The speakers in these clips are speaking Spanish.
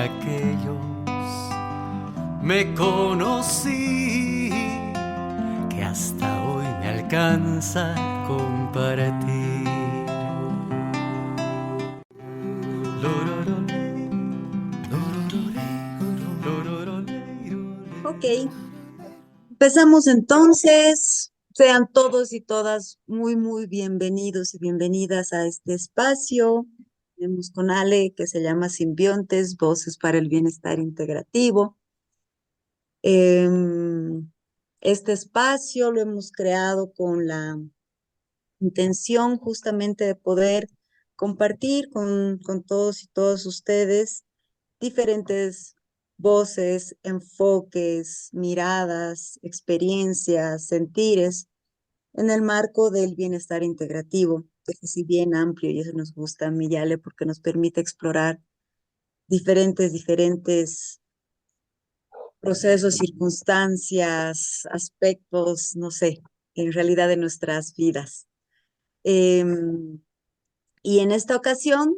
aquellos me conocí, que hasta hoy me alcanza a compartir. Ok, empezamos entonces. Sean todos y todas muy bienvenidos y bienvenidas a este espacio. Tenemos con Ale, que se llama Simbiontes, Voces para el Bienestar Integrativo. Este espacio lo hemos creado con la intención justamente de poder compartir con todos y todas ustedes diferentes voces, enfoques, miradas, experiencias, sentires en el marco del bienestar integrativo, que es así bien amplio y eso nos gusta a mí y Ale porque nos permite explorar diferentes procesos, circunstancias, aspectos, no sé, en realidad de nuestras vidas. Y en esta ocasión,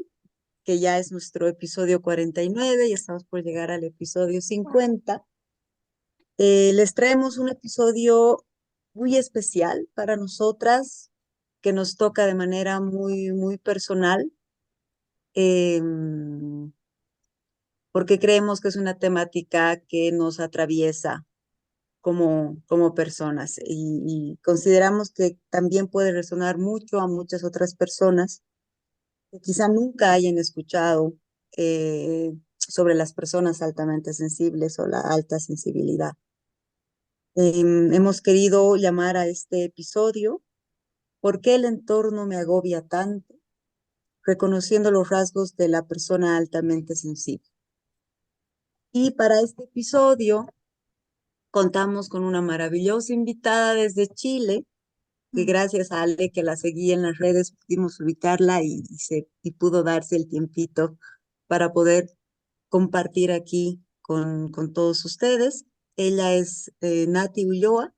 que ya es nuestro episodio 49 y estamos por llegar al episodio 50, les traemos un episodio muy especial para nosotras, que nos toca de manera muy personal, porque creemos que es una temática que nos atraviesa como personas y consideramos que también puede resonar mucho a muchas otras personas que quizá nunca hayan escuchado sobre las personas altamente sensibles o la alta sensibilidad. Hemos querido llamar a este episodio ¿Por qué el entorno me agobia tanto? Reconociendo los rasgos de la persona altamente sensible. Y para este episodio contamos con una maravillosa invitada desde Chile, que gracias a Ale, que la seguí en las redes, pudimos ubicarla y pudo darse el tiempito para poder compartir aquí con todos ustedes. Ella es Nati Ulloa.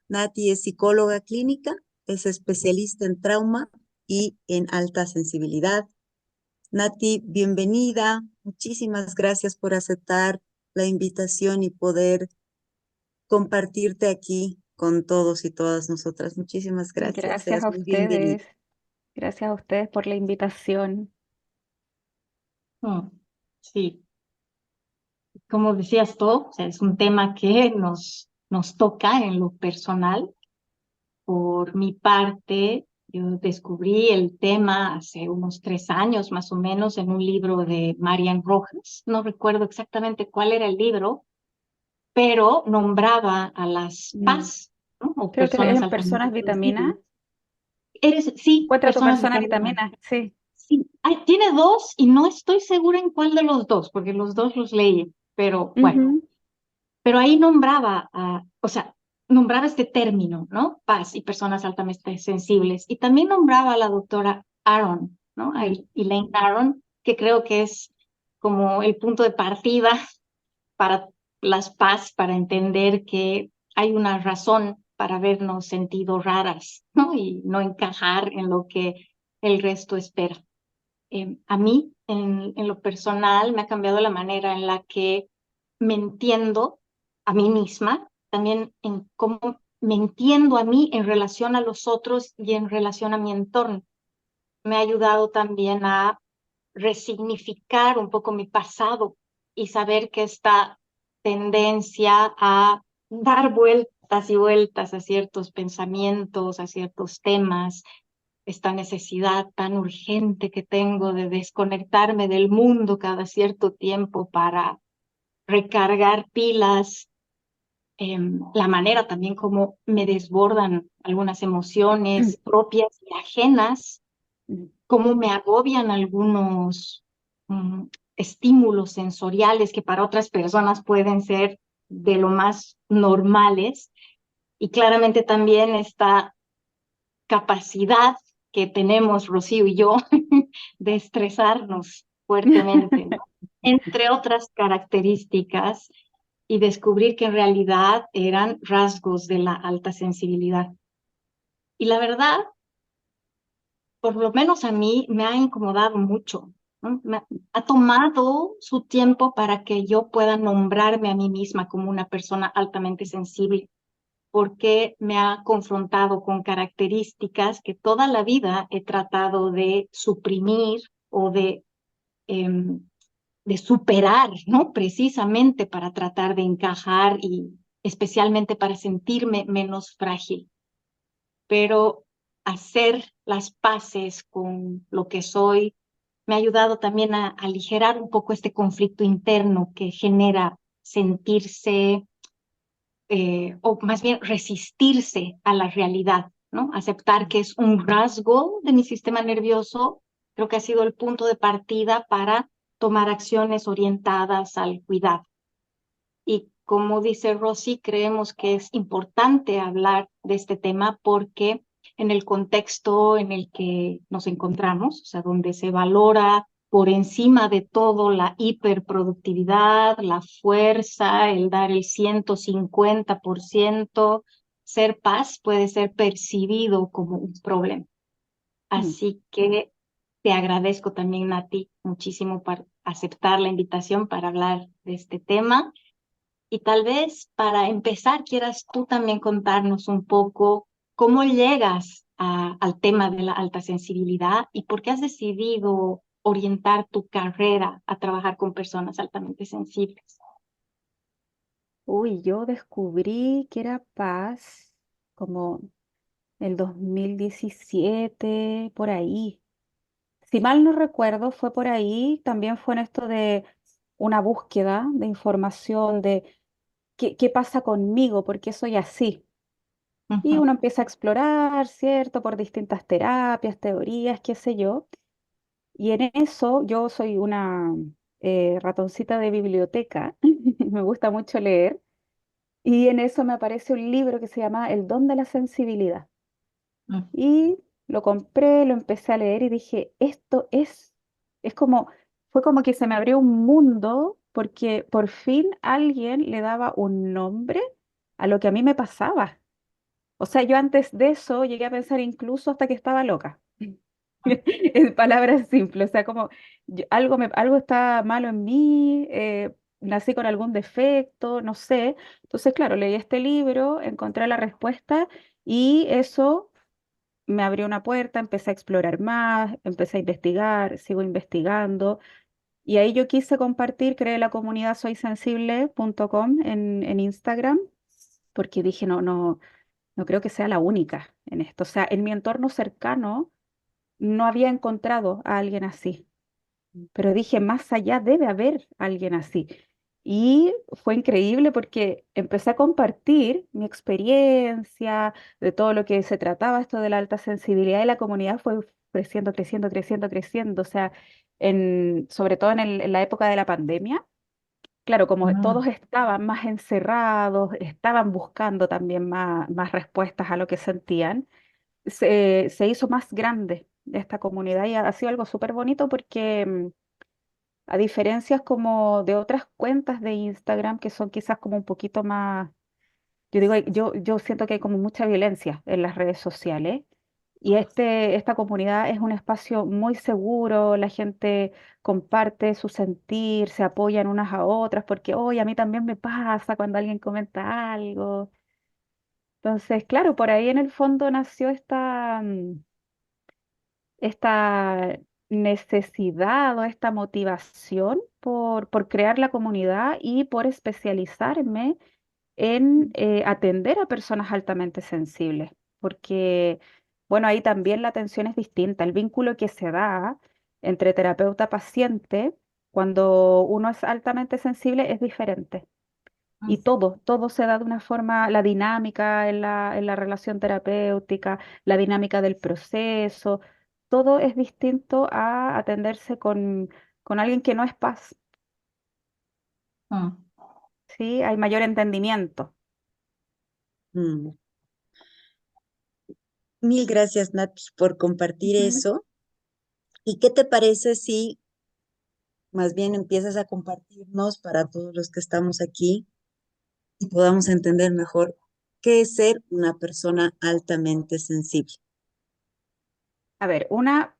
Nati es psicóloga clínica, es especialista en trauma y en alta sensibilidad. Nati, bienvenida. Muchísimas gracias por aceptar la invitación y poder compartirte aquí con todos y todas nosotras. Muchísimas gracias. Gracias Seas a muy bienvenida. ustedes, gracias a ustedes por la invitación. Sí, como decías tú, o sea, es un tema que nos toca en lo personal. Por mi parte, yo descubrí el tema hace unos 3 años más o menos en un libro de Marian Rojas. No recuerdo exactamente cuál era el libro, pero nombraba a las PAS, ¿no? O Creo que personas eran altamente personas vitaminas. sensibles. Sí, Encuentra tu personas persona vitaminas. vitamina, sí. Sí, tiene dos y no estoy segura en cuál de los dos, porque los dos los leí, pero bueno, Ujú. pero ahí nombraba, o sea, nombraba este término, ¿no? Paz y personas altamente sensibles. Y también nombraba a la doctora Aron, ¿no? A Elaine Aron, que creo que es como el punto de partida para las paz, para entender que hay una razón para habernos sentido raras, ¿no? Y no encajar en lo que el resto espera. A mí, en lo personal, me ha cambiado la manera en la que me entiendo a mí misma, también en cómo me entiendo a mí en relación a los otros y en relación a mi entorno. Me ha ayudado también a resignificar un poco mi pasado y saber que esta tendencia a dar vueltas y vueltas a ciertos pensamientos, a ciertos temas, esta necesidad tan urgente que tengo de desconectarme del mundo cada cierto tiempo para recargar pilas, la manera también como me desbordan algunas emociones propias y ajenas, cómo me agobian algunos estímulos sensoriales que para otras personas pueden ser de lo más normales, y claramente también esta capacidad que tenemos Rocío y yo de estresarnos fuertemente, ¿no? Entre otras características, y descubrir que en realidad eran rasgos de la alta sensibilidad. Y la verdad, por lo menos a mí, me ha incomodado mucho ¿no? Ha tomado su tiempo para que yo pueda nombrarme a mí misma como una persona altamente sensible, porque me ha confrontado con características que toda la vida he tratado de suprimir o de superar, ¿no? Precisamente para tratar de encajar y especialmente para sentirme menos frágil. Pero hacer las paces con lo que soy me ha ayudado también a aligerar un poco este conflicto interno que genera sentirse, o más bien resistirse a la realidad, ¿no? Aceptar que es un rasgo de mi sistema nervioso, creo que ha sido el punto de partida para tomar acciones orientadas al cuidado. Y como dice Rosy, creemos que es importante hablar de este tema porque en el contexto en el que nos encontramos, o sea, donde se valora por encima de todo la hiperproductividad, la fuerza, el dar el 150%, ser paz puede ser percibido como un problema. Mm. Así que te agradezco también, Nati, muchísimo por aceptar la invitación para hablar de este tema. Y tal vez para empezar, quieras tú también contarnos un poco cómo llegas al tema de la alta sensibilidad y por qué has decidido orientar tu carrera a trabajar con personas altamente sensibles. Uy, yo descubrí que era paz como el 2017, por ahí. Si mal no recuerdo, fue por ahí, también fue en esto de una búsqueda de información de qué pasa conmigo, por qué soy así. Y Ujú. uno empieza a explorar, ¿cierto? Por distintas terapias, teorías, qué sé yo. Y en eso yo soy una ratoncita de biblioteca, me gusta mucho leer, y en eso me aparece un libro que se llama El don de la sensibilidad. Mm. Y lo compré, lo empecé a leer y dije, es como, fue como que se me abrió un mundo porque por fin alguien le daba un nombre a lo que a mí me pasaba. O sea, yo antes de eso llegué a pensar incluso hasta que estaba loca. En palabras simples, o sea, como algo está malo en mí, nací con algún defecto, no sé. Entonces, claro, leí este libro, encontré la respuesta y eso me abrió una puerta, empecé a explorar más, empecé a investigar, sigo investigando. Y ahí yo quise compartir, creé la comunidad soysensible.com en Instagram, porque dije, no creo que sea la única en esto. O sea, en mi entorno cercano no había encontrado a alguien así, pero dije, más allá debe haber alguien así. Y fue increíble porque empecé a compartir mi experiencia de todo lo que se trataba, esto de la alta sensibilidad y la comunidad fue creciendo, creciendo, creciendo, creciendo. O sea, sobre todo en la época de la pandemia, claro, como Mm. todos estaban más encerrados, estaban buscando también más respuestas a lo que sentían, se hizo más grande esta comunidad y ha sido algo súper bonito porque a diferencias como de otras cuentas de Instagram que son quizás como un poquito más, yo digo, yo siento que hay como mucha violencia en las redes sociales y esta comunidad es un espacio muy seguro, la gente comparte su sentir, se apoyan unas a otras porque, oye, a mí también me pasa cuando alguien comenta algo. Entonces, claro, por ahí en el fondo nació esta necesidad o esta motivación por crear la comunidad y por especializarme en atender a personas altamente sensibles, porque, bueno, ahí también la atención es distinta, el vínculo que se da entre terapeuta-paciente cuando uno es altamente sensible es diferente. Y todo se da de una forma, la dinámica en la relación terapéutica, la dinámica del proceso, todo es distinto a atenderse con alguien que no es paz, Mm. ¿sí? Hay mayor entendimiento. Mm. Mil gracias, Nati, por compartir Ujú. eso. ¿Y qué te parece si más bien empiezas a compartirnos para todos los que estamos aquí y podamos entender mejor qué es ser una persona altamente sensible? A ver, una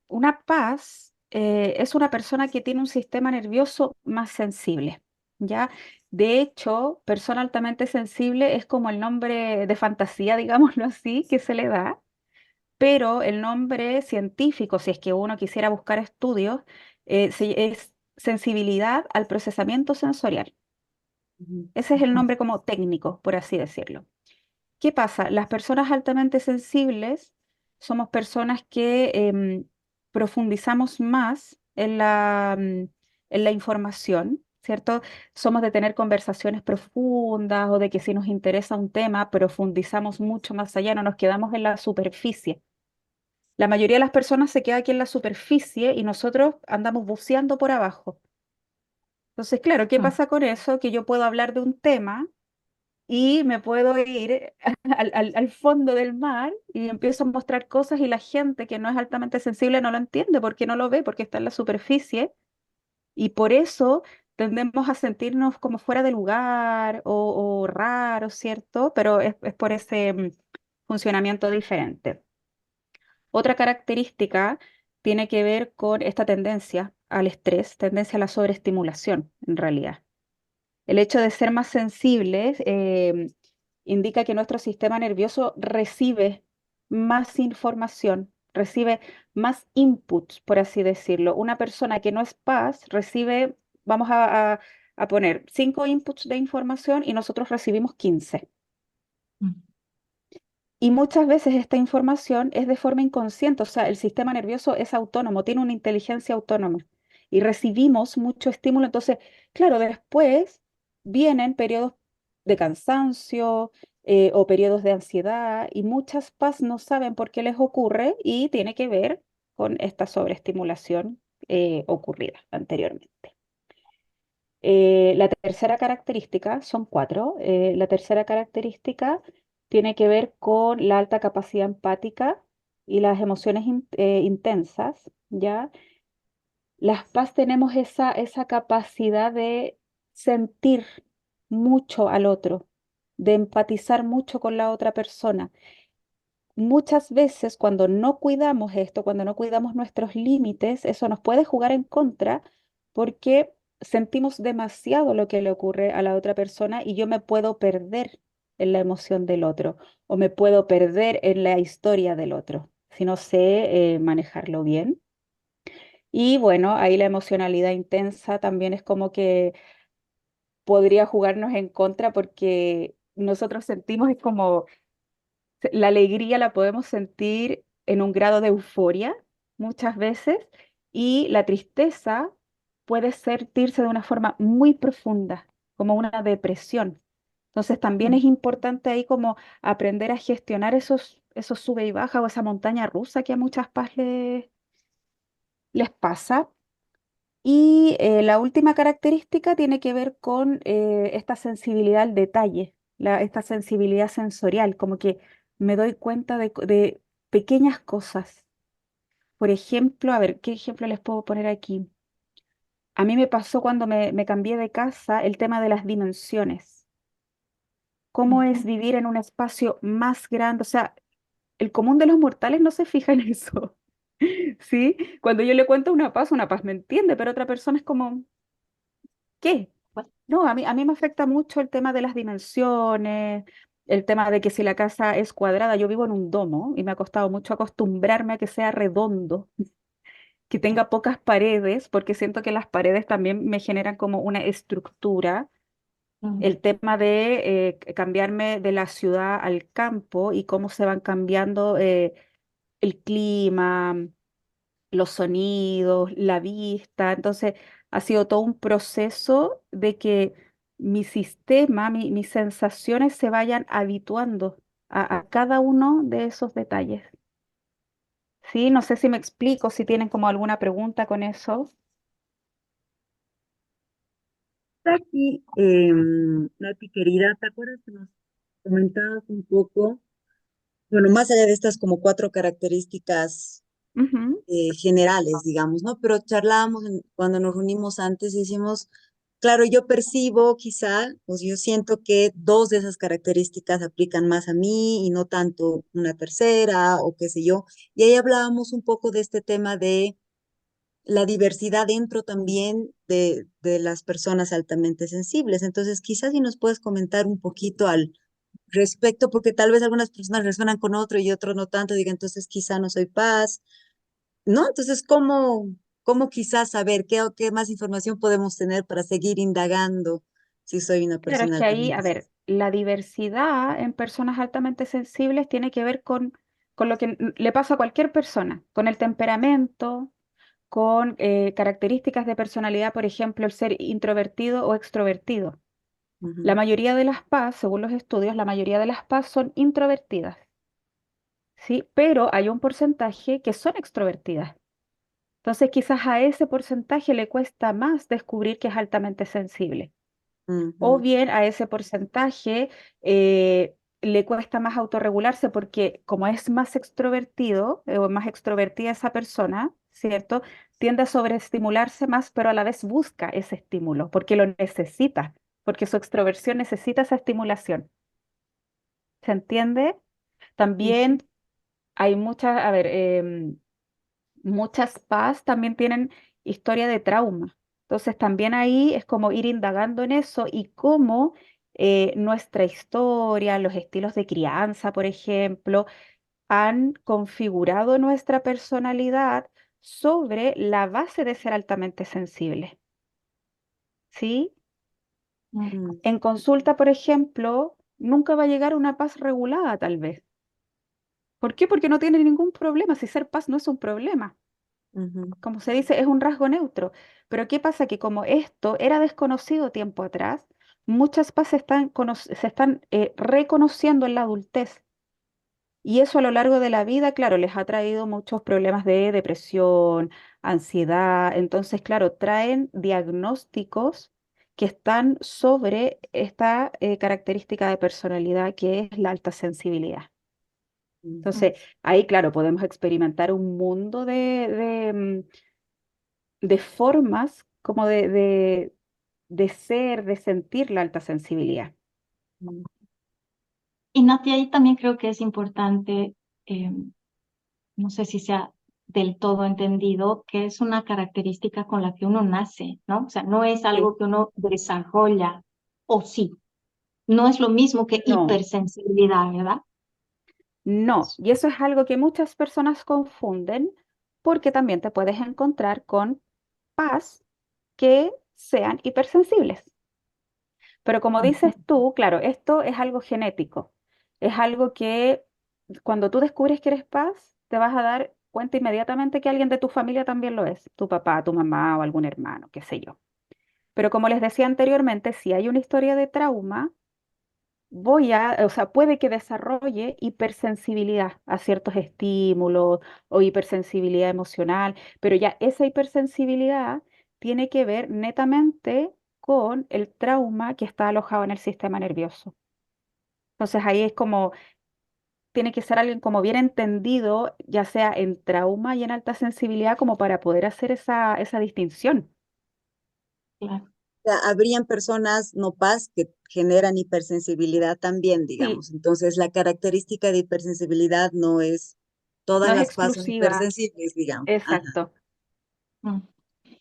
paz es una persona que tiene un sistema nervioso más sensible, ¿ya? De hecho, persona altamente sensible es como el nombre de fantasía, digámoslo así, que se le da, pero el nombre científico, si es que uno quisiera buscar estudios, es sensibilidad al procesamiento sensorial. Ujú, Ese es el nombre como técnico, por así decirlo. ¿Qué pasa? Las personas altamente sensibles somos personas que profundizamos más en la información, ¿cierto? Somos de tener conversaciones profundas o de que si nos interesa un tema, profundizamos mucho más allá, no nos quedamos en la superficie. La mayoría de las personas se queda aquí en la superficie y nosotros andamos buceando por abajo. Entonces, claro, ¿qué Mm. pasa con eso? Que yo puedo hablar de un tema y me puedo ir al fondo del mar y empiezo a mostrar cosas y la gente que no es altamente sensible no lo entiende porque no lo ve, porque está en la superficie y por eso tendemos a sentirnos como fuera de lugar o raros, ¿cierto? Pero es por ese funcionamiento diferente. Otra característica tiene que ver con esta tendencia al estrés, tendencia a la sobreestimulación, en realidad. El hecho de ser más sensibles indica que nuestro sistema nervioso recibe más información, recibe más inputs, por así decirlo. Una persona que no es paz recibe, vamos a poner 5 inputs de información y nosotros recibimos 15. Mm. Y muchas veces esta información es de forma inconsciente, o sea, el sistema nervioso es autónomo, tiene una inteligencia autónoma y recibimos mucho estímulo. Entonces, claro, después vienen periodos de cansancio o periodos de ansiedad y muchas PAS no saben por qué les ocurre y tiene que ver con esta sobreestimulación ocurrida anteriormente. La tercera característica, son cuatro, la tercera característica tiene que ver con la alta capacidad empática y las emociones intensas, ¿ya? Las PAS tenemos esa capacidad de sentir mucho al otro, de empatizar mucho con la otra persona. Muchas veces cuando no cuidamos esto, cuando no cuidamos nuestros límites, eso nos puede jugar en contra porque sentimos demasiado lo que le ocurre a la otra persona y yo me puedo perder en la emoción del otro o me puedo perder en la historia del otro si no sé manejarlo bien. Y bueno, ahí la emocionalidad intensa también es como que podría jugarnos en contra porque nosotros sentimos es como la alegría la podemos sentir en un grado de euforia muchas veces y la tristeza puede sentirse de una forma muy profunda, como una depresión. Entonces también Mm. es importante ahí como aprender a gestionar esos sube y baja o esa montaña rusa que a muchas paz les pasa. Y la última característica tiene que ver con esta sensibilidad al detalle, esta sensibilidad sensorial, como que me doy cuenta de pequeñas cosas. Por ejemplo, a ver, ¿qué ejemplo les puedo poner aquí? A mí me pasó cuando me cambié de casa el tema de las dimensiones. ¿Cómo es Ujú. vivir en un espacio más grande? O sea, el común de los mortales no se fija en eso. ¿Sí? Cuando yo le cuento una paz me entiende, pero otra persona es como, ¿qué? Pues, No, a mí me afecta mucho el tema de las dimensiones, el tema de que si la casa es cuadrada, yo vivo en un domo y me ha costado mucho acostumbrarme a que sea redondo, que tenga pocas paredes, porque siento que las paredes también me generan como una estructura. mm. El tema de cambiarme de la ciudad al campo y cómo se van cambiando el clima, los sonidos, la vista. Entonces, ha sido todo un proceso de que mi sistema, mis sensaciones se vayan habituando a cada uno de esos detalles. Sí, no sé si me explico, si tienen como alguna pregunta con eso. Aquí, Nati querida, ¿te acuerdas que nos comentabas un poco, bueno, más allá de estas como cuatro características Ujú, generales, digamos, ¿no? Pero charlábamos cuando nos reunimos antes y decimos, claro, yo percibo quizá, pues yo siento que dos de esas características aplican más a mí y no tanto una tercera o qué sé yo. Y ahí hablábamos un poco de este tema de la diversidad dentro también de las personas altamente sensibles. Entonces, quizás si nos puedes comentar un poquito al respecto, porque tal vez algunas personas resuenan con otro y otros no tanto, digan, entonces quizá no soy paz, ¿no? Entonces, ¿cómo quizás saber qué más información podemos tener para seguir indagando si soy una Claro, es persona que ahí, a altamente ver, sensible? la diversidad en personas altamente sensibles tiene que ver con lo que le pasa a cualquier persona, con el temperamento, con características de personalidad, por ejemplo, el ser introvertido o extrovertido. La Ujú, mayoría de las PAS, según los estudios, la mayoría de las PAS son introvertidas, ¿sí? Pero hay un porcentaje que son extrovertidas. Entonces, quizás a ese porcentaje le cuesta más descubrir que es altamente sensible. O ujú, bien a ese porcentaje le cuesta más autorregularse porque como es más extrovertido o más extrovertida esa persona, ¿cierto? Tiende a sobreestimularse más, pero a la vez busca ese estímulo porque lo necesita, porque su extroversión necesita esa estimulación. ¿Se entiende? sí, También hay muchas, a ver, muchas PAS también tienen historia de trauma. Entonces también ahí es como ir indagando en eso y cómo nuestra historia, los estilos de crianza, por ejemplo, han configurado nuestra personalidad sobre la base de ser altamente sensible. ¿Sí? Mm. mm, En consulta, por ejemplo, nunca va a llegar una paz regulada, tal vez. ¿Por qué? Porque no tiene ningún problema, si ser paz no es un problema. ujú, Como se dice, es un rasgo neutro. Pero ¿qué pasa? Que como esto era desconocido tiempo atrás, muchas PAS se están reconociendo en la adultez. Y eso a lo largo de la vida, claro, les ha traído muchos problemas de depresión, ansiedad. Entonces, claro, traen diagnósticos que están sobre esta característica de personalidad que es la alta sensibilidad. mm, Entonces, ahí, claro, podemos experimentar un mundo de formas como de ser, de sentir la alta sensibilidad. mm, Y Nati, ahí también creo que es importante, eh, no sé si sea del todo entendido, que es una característica con la que uno nace, ¿no? O sea, no es Sí. algo que uno desarrolla, o sí, no es lo mismo que No, hipersensibilidad, ¿verdad? no. Y eso es algo que muchas personas confunden porque también te puedes encontrar con paz que sean hipersensibles. Pero como Ujú. dices tú, claro, esto es algo genético. Es algo que cuando tú descubres que eres paz, te vas a dar cuenta inmediatamente que alguien de tu familia también lo es, tu papá, tu mamá o algún hermano, qué sé yo. Pero como les decía anteriormente, si hay una historia de trauma, o sea, puede que desarrolle hipersensibilidad a ciertos estímulos o hipersensibilidad emocional, pero ya esa hipersensibilidad tiene que ver netamente con el trauma que está alojado en el sistema nervioso. Entonces ahí es como, tiene que ser alguien como bien entendido, ya sea en trauma y en alta sensibilidad, como para poder hacer esa distinción. Claro. sea, habrían personas no paz que generan hipersensibilidad también, Sí, digamos. Entonces, la característica de hipersensibilidad no es todas no es las paz son exclusiva, hipersensibles, digamos. Ajá. exacto. Mm.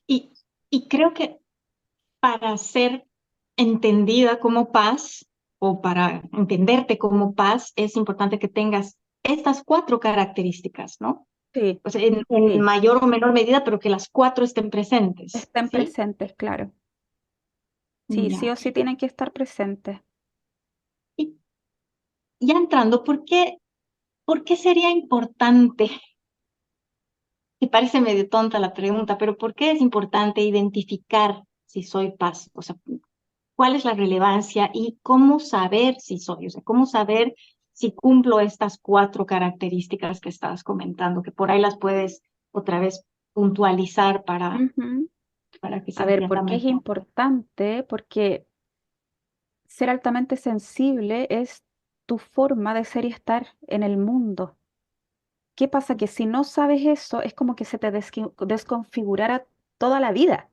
Y, y creo que para ser entendida como paz o para entenderte como paz, es importante que tengas estas cuatro características, ¿no? Sí, O sea, en sí. mayor o menor medida, pero que las cuatro estén presentes, Estén ¿sí? presentes, claro. Sí, sí Ya. o sí tienen que estar presentes. Y ya entrando, por qué sería importante? Y parece medio tonta la pregunta, pero ¿por qué es importante identificar si soy paz? O sea, ¿cuál es la relevancia y cómo saber si soy? O sea, ¿cómo saber si cumplo estas cuatro características que estabas comentando? Que por ahí las puedes otra vez puntualizar Ujú. para que se A ver, entienda ¿por qué es mejor. importante? Porque ser altamente sensible es tu forma de ser y estar en el mundo. ¿Qué pasa? Que si no sabes eso, es como que se te desconfigurara toda la vida.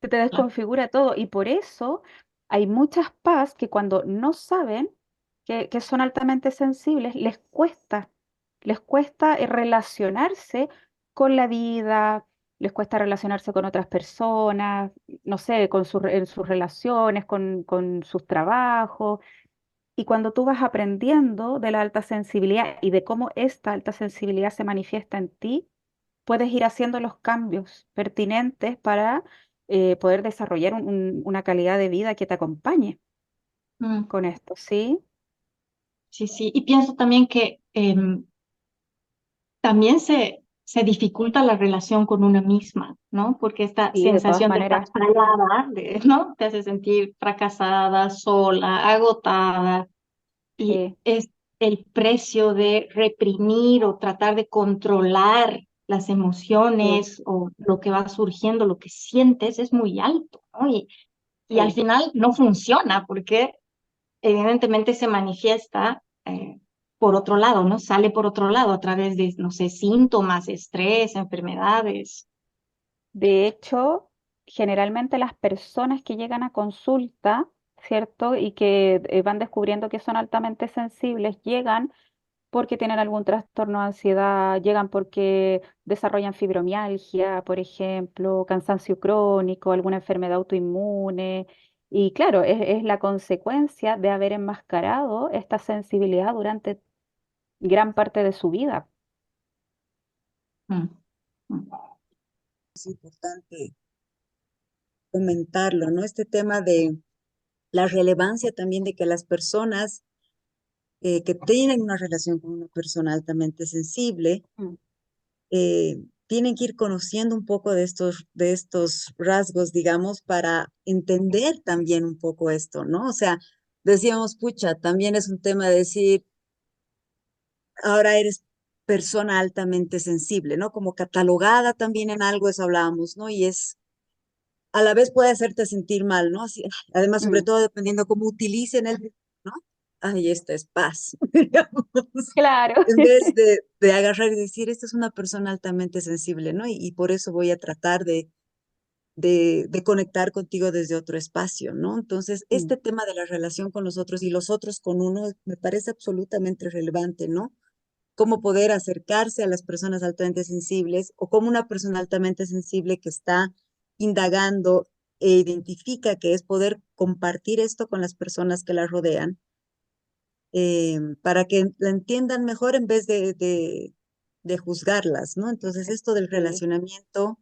Se te Claro. desconfigura todo. Y por eso hay muchas PAS que cuando no saben que son altamente sensibles, les cuesta relacionarse con la vida, les cuesta relacionarse con otras personas, no sé, en sus relaciones, con sus trabajos. Y cuando tú vas aprendiendo de la alta sensibilidad y de cómo esta alta sensibilidad se manifiesta en ti, puedes ir haciendo los cambios pertinentes para poder desarrollar una calidad de vida que te acompañe Mm, con esto, ¿sí? sí, sí. Y pienso también que también se dificulta la relación con una misma, ¿no? Porque esta Sí, de todas sensación de estar maneras, sola, ¿no? Te hace sentir fracasada, sola, agotada, y sí, es el precio de reprimir o tratar de controlar las sí, emociones o lo que va surgiendo, lo que sientes, es muy alto, ¿no? Y al sí. final no funciona porque evidentemente se manifiesta por otro lado, ¿no? Sale por otro lado a través de, no sé, síntomas, estrés, enfermedades. De hecho, generalmente las personas que llegan a consulta, ¿cierto? Y que van descubriendo que son altamente sensibles, llegan porque tienen algún trastorno de ansiedad, llegan porque desarrollan fibromialgia, por ejemplo, cansancio crónico, alguna enfermedad autoinmune. Y claro, es la consecuencia de haber enmascarado esta sensibilidad durante gran parte de su vida. Mm, mm, Es importante comentarlo, ¿no? Este tema de la relevancia también de que las personas que tienen una relación con una persona altamente sensible Mm. tienen que ir conociendo un poco de estos rasgos, digamos, para entender también un poco esto, ¿no? O sea, decíamos, pucha, también es un tema de decir, ahora eres persona altamente sensible, ¿no? Como catalogada también en algo, eso hablábamos, ¿no? Y es, a la vez puede hacerte sentir mal, ¿no? Así, además, sobre Mm. todo dependiendo cómo utilicen ¿no? Ay, esta es paz, digamos. Claro. En vez de agarrar y decir, esta es una persona altamente sensible, ¿no? Y por eso voy a tratar de conectar contigo desde otro espacio, ¿no? Entonces, Mm. este tema de la relación con los otros y los otros con uno me parece absolutamente relevante, ¿no? Cómo poder acercarse a las personas altamente sensibles o cómo una persona altamente sensible que está indagando e identifica que es poder compartir esto con las personas que la rodean para que la entiendan mejor en vez de juzgarlas, ¿no? Entonces, esto del Sí. relacionamiento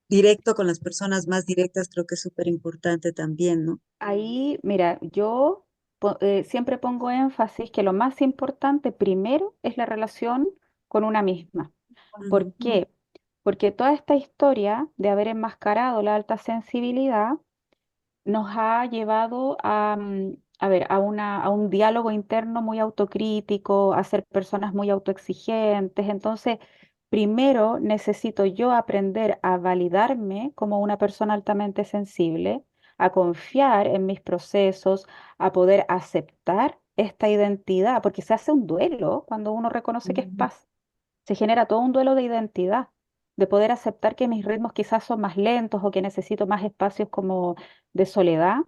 directo con las personas más directas creo que es súper importante también, ¿no? Ahí, mira, yo siempre pongo énfasis que lo más importante primero es la relación con una misma. ¿Por Ujú, qué? Porque toda esta historia de haber enmascarado la alta sensibilidad nos ha llevado a ver, a un diálogo interno muy autocrítico, a ser personas muy autoexigentes. Entonces, primero necesito yo aprender a validarme como una persona altamente sensible, a confiar en mis procesos, a poder aceptar esta identidad, porque se hace un duelo cuando uno reconoce que es ujú, paz. Se genera todo un duelo de identidad, de poder aceptar que mis ritmos quizás son más lentos o que necesito más espacios como de soledad.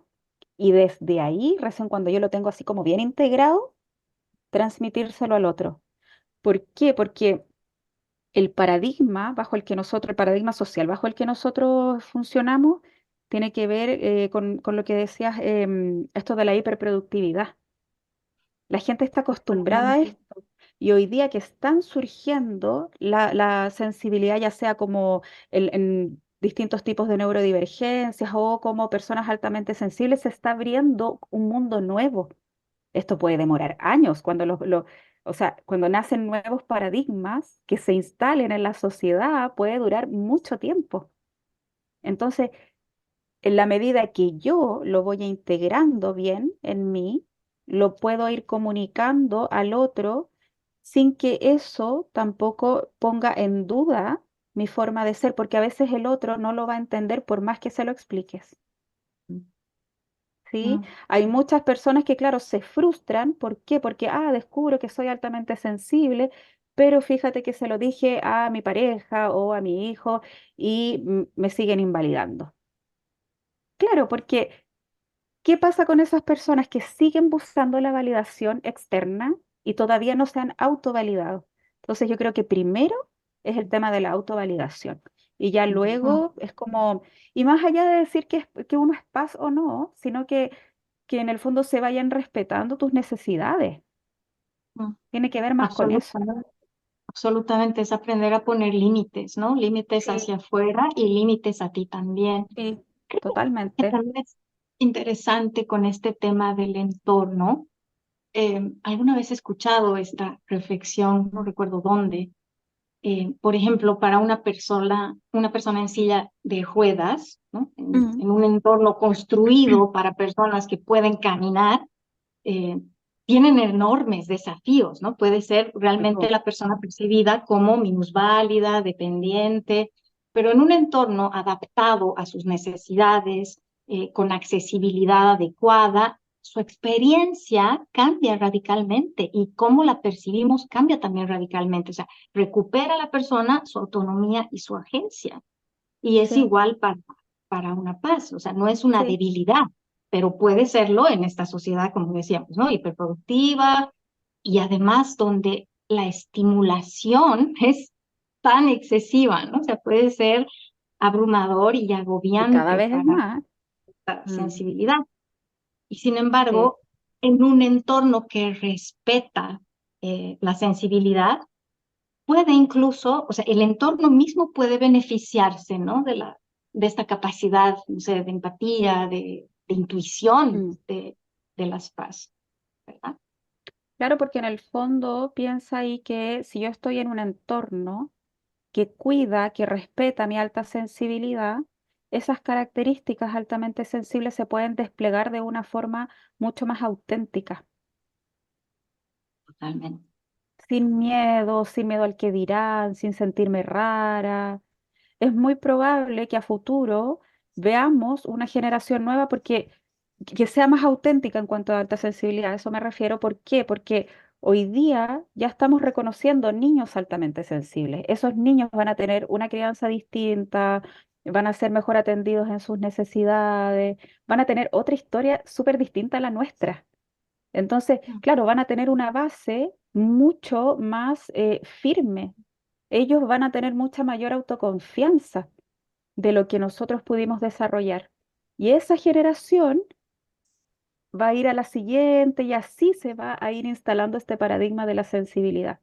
Y desde ahí, recién cuando yo lo tengo así como bien integrado, transmitírselo al otro. ¿Por qué? Porque el paradigma bajo el que nosotros, el paradigma social bajo el que nosotros funcionamos, tiene que ver con lo que decías, esto de la hiperproductividad. La gente está acostumbrada a totalmente. esto y hoy día que están surgiendo la sensibilidad, ya sea como en distintos tipos de neurodivergencias o como personas altamente sensibles, se está abriendo un mundo nuevo. Esto puede demorar años cuando o sea, cuando nacen nuevos paradigmas que se instalen en la sociedad, puede durar mucho tiempo. Entonces, en la medida que yo lo voy integrando bien en mí, lo puedo ir comunicando al otro sin que eso tampoco ponga en duda mi forma de ser, porque a veces el otro no lo va a entender por más que se lo expliques. ¿Sí? Mm, Hay muchas personas que, claro, se frustran. ¿Por qué? Porque, descubro que soy altamente sensible, pero fíjate que se lo dije a mi pareja o a mi hijo y me siguen invalidando. Claro, porque ¿qué pasa con esas personas que siguen buscando la validación externa y todavía no se han autovalidado? Entonces yo creo que primero es el tema de la autovalidación. Y ya Mm, luego es como, y más allá de decir que uno es paz o no, sino que en el fondo se vayan respetando tus necesidades. mm. Tiene que ver más con eso. Absolutamente. Absolutamente, es aprender a poner límites, ¿no? Límites Sí, hacia afuera y límites a ti también. sí, Creo que totalmente. también es interesante con este tema del entorno. Alguna vez he escuchado esta reflexión, no recuerdo dónde. Por ejemplo, para una persona en silla de ruedas, ¿no? Mm, En un entorno construido para personas que pueden caminar, eh, tienen enormes desafíos, ¿no? Puede ser realmente tipo, la persona percibida como minusválida, dependiente, pero en un entorno adaptado a sus necesidades, con accesibilidad adecuada, su experiencia cambia radicalmente y cómo la percibimos cambia también radicalmente. O sea, recupera la persona su autonomía y su agencia. Y es sí, igual para una paz, o sea, no es una sí, debilidad, pero puede serlo en esta sociedad, como decíamos, ¿no? Hiperproductiva y además donde la estimulación es tan excesiva, ¿no? O sea, puede ser abrumador y y cada agobiante vez es para más. la Mm, sensibilidad. Y sin sí, embargo, en un entorno que respeta la sensibilidad, puede incluso, o sea, el entorno mismo puede beneficiarse, ¿no? De esta capacidad, no sé, de empatía, de intuición mm. de las paz, ¿verdad? Claro, porque en el fondo piensa ahí que si yo estoy en un entorno que cuida, que respeta mi alta sensibilidad, esas características altamente sensibles se pueden desplegar de una forma mucho más auténtica, Totalmente. sin miedo al que dirán, sin sentirme rara. Es muy probable que a futuro veamos una generación nueva porque que sea más auténtica en cuanto a alta sensibilidad. A eso me refiero. ¿Por qué? Porque hoy día ya estamos reconociendo niños altamente sensibles. Esos niños van a tener una crianza distinta, van a ser mejor atendidos en sus necesidades, van a tener otra historia súper distinta a la nuestra. Entonces, claro, van a tener una base mucho más firme. Ellos van a tener mucha mayor autoconfianza de lo que nosotros pudimos desarrollar. Y esa generación va a ir a la siguiente y así se va a ir instalando este paradigma de la sensibilidad.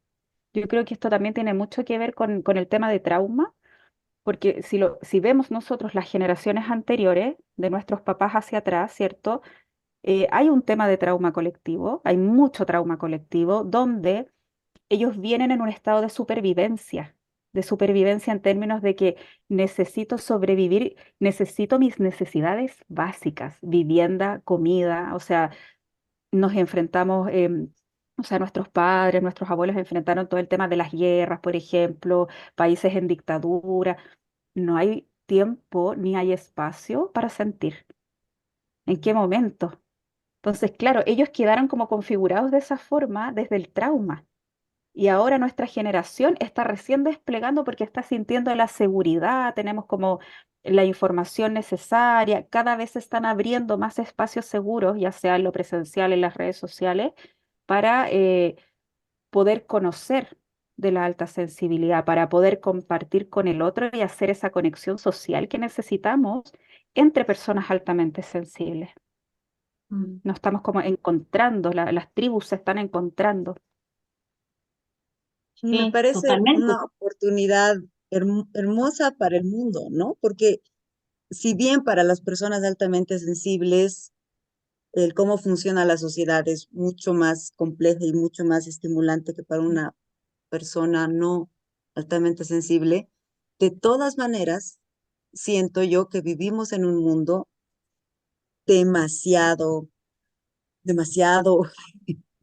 Yo creo que esto también tiene mucho que ver con el tema de trauma, porque si vemos nosotros las generaciones anteriores, de nuestros papás hacia atrás, ¿cierto? Hay un tema de trauma colectivo, hay mucho trauma colectivo, donde ellos vienen en un estado de supervivencia en términos de que necesito sobrevivir, necesito mis necesidades básicas, vivienda, comida, o sea, nos enfrentamos, o sea, nuestros padres, nuestros abuelos enfrentaron todo el tema de las guerras, por ejemplo, países en dictadura. No hay tiempo ni hay espacio para sentir. ¿En qué momento? Entonces, claro, ellos quedaron como configurados de esa forma desde el trauma. Y ahora nuestra generación está recién desplegando porque está sintiendo la seguridad, tenemos como la información necesaria, cada vez se están abriendo más espacios seguros, ya sea en lo presencial, en las redes sociales, para poder conocer de la alta sensibilidad, para poder compartir con el otro y hacer esa conexión social que necesitamos entre personas altamente sensibles. Mm. Nos estamos como encontrando, las tribus se están encontrando. Me Sí, parece totalmente. una oportunidad hermosa para el mundo, ¿no? Porque si bien para las personas altamente sensibles, el cómo funciona la sociedad es mucho más compleja y mucho más estimulante que para una persona no altamente sensible, de todas maneras, siento yo que vivimos en un mundo demasiado, demasiado,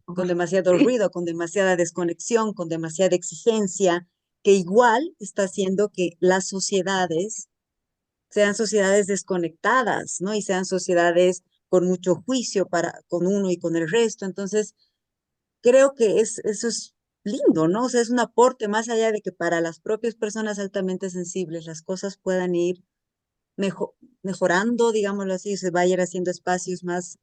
con demasiado Sí. ruido, con demasiada desconexión, con demasiada exigencia, que igual está haciendo que las sociedades sean sociedades desconectadas, ¿no? Y sean sociedades con mucho juicio con uno y con el resto. Entonces, creo que eso es lindo, ¿no? O sea, es un aporte más allá de que para las propias personas altamente sensibles las cosas puedan ir mejorando, digámoslo así, se vayan haciendo espacios más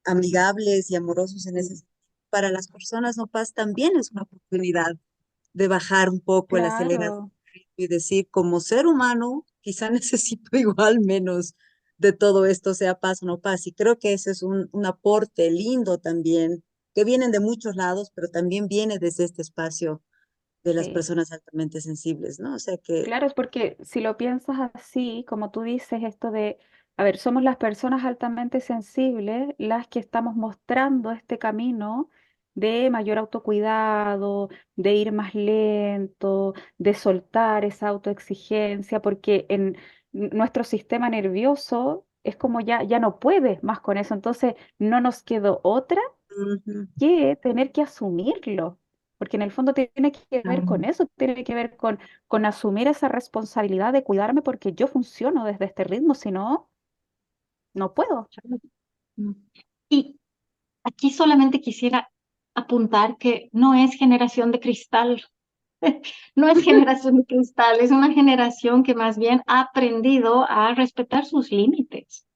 amigables y amorosos en ese sentido. Para las personas no paz también es una oportunidad de bajar un poco el acelerador Claro. y decir, como ser humano, quizá necesito igual menos de todo esto, sea paz o no paz. Y creo que ese es un aporte lindo también, que vienen de muchos lados, pero también viene desde este espacio de las Sí. personas altamente sensibles, ¿no? O sea que Claro, es porque si lo piensas así, como tú dices, esto de, a ver, somos las personas altamente sensibles las que estamos mostrando este camino de mayor autocuidado, de ir más lento, de soltar esa autoexigencia, porque en nuestro sistema nervioso es como ya no puede más con eso, entonces no nos quedó otra ujú, que tener que asumirlo, porque en el fondo tiene que ver con eso, tiene que ver con asumir esa responsabilidad de cuidarme porque yo funciono desde este ritmo, si no, no puedo. Mm. Y aquí solamente quisiera apuntar que no es generación de cristal, no es generación de cristal, es una generación que más bien ha aprendido a respetar sus límites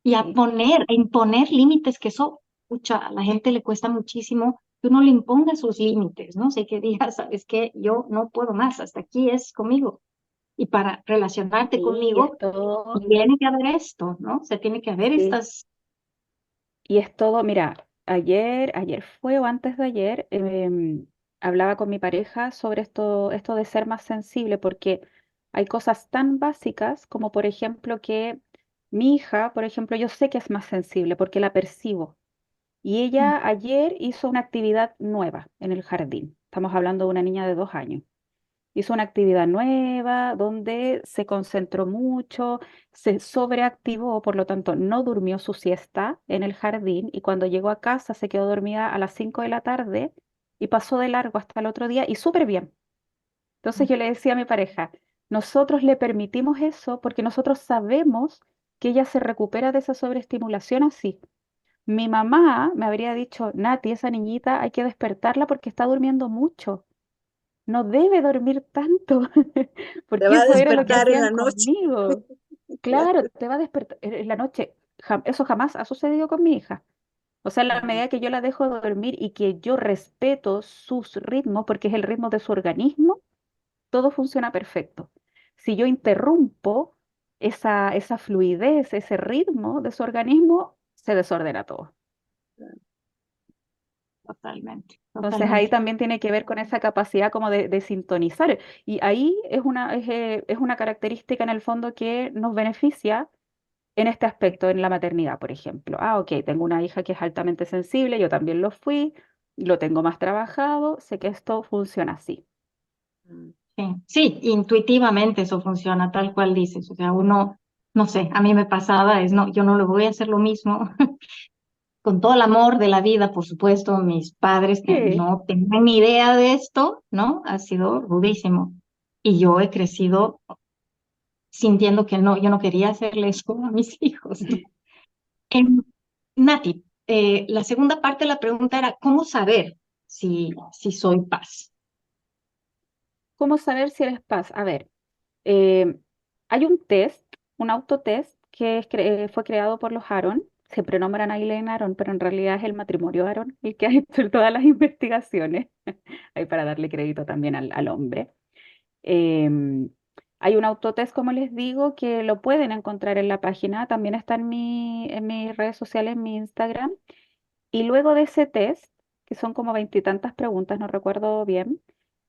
y a Sí, a imponer límites, que eso, pucha, a la gente le cuesta muchísimo que uno le imponga sus límites, ¿no? Sé que diga, sabes que yo no puedo más, hasta aquí es conmigo. Y para relacionarte sí, conmigo, tiene que haber esto, ¿no? O sea, tiene que haber sí, estas... y es todo, mira, ayer fue o antes de ayer, hablaba con mi pareja sobre esto de ser más sensible, porque hay cosas tan básicas como, por ejemplo, que mi hija, por ejemplo, yo sé que es más sensible porque la percibo. Y ella ayer hizo una actividad nueva en el jardín. Estamos hablando de una niña de 2 años. Hizo una actividad nueva donde se concentró mucho, se sobreactivó, por lo tanto no durmió su siesta en el jardín y cuando llegó a casa se quedó dormida a las 5 de la tarde y pasó de largo hasta el otro día y súper bien. Entonces yo le decía a mi pareja, nosotros le permitimos eso porque nosotros sabemos que ella se recupera de esa sobreestimulación así. Mi mamá me habría dicho, Nati, esa niñita hay que despertarla porque está durmiendo mucho. No debe dormir tanto, te porque va a eso era lo que despertar en hacían la noche. conmigo. Claro. Claro, te va a despertar en la noche. Eso jamás ha sucedido con mi hija. O sea, en la Mm, medida que yo la dejo dormir y que yo respeto sus ritmos, porque es el ritmo de su organismo, todo funciona perfecto. Si yo interrumpo esa fluidez, ese ritmo de su organismo, se desordena todo. Totalmente, Entonces ahí totalmente. también tiene que ver con esa capacidad como de sintonizar. Y ahí es una característica en el fondo que nos beneficia en este aspecto, en la maternidad, por ejemplo. Ah, ok, tengo una hija que es altamente sensible, yo también lo fui, lo tengo más trabajado, sé que esto funciona así. mm. Sí, sí, intuitivamente eso funciona tal cual dices. O sea, uno, no sé, a mí me pasaba, es no, yo no le voy a hacer lo mismo. Con todo el amor de la vida, por supuesto, mis padres que Sí, no tenían ni idea de esto, ¿no? Ha sido rudísimo. Y yo he crecido sintiendo que no, yo no quería hacerle eso a mis hijos, ¿no? Em, Nati, la segunda parte de la pregunta era, ¿cómo saber si soy paz? ¿cómo saber si eres paz? A ver, eh, hay un test, un autotest fue creado por los Aaron. Siempre nombran a Elaine Aaron, pero en realidad es el matrimonio Aaron el que ha hecho todas las investigaciones. Ahí para darle crédito también al hombre. Em, Hay un autotest, como les digo, que lo pueden encontrar en la página. También está en mis redes sociales, en mi Instagram. Y luego de ese test, que son como veintitantas preguntas, no recuerdo bien,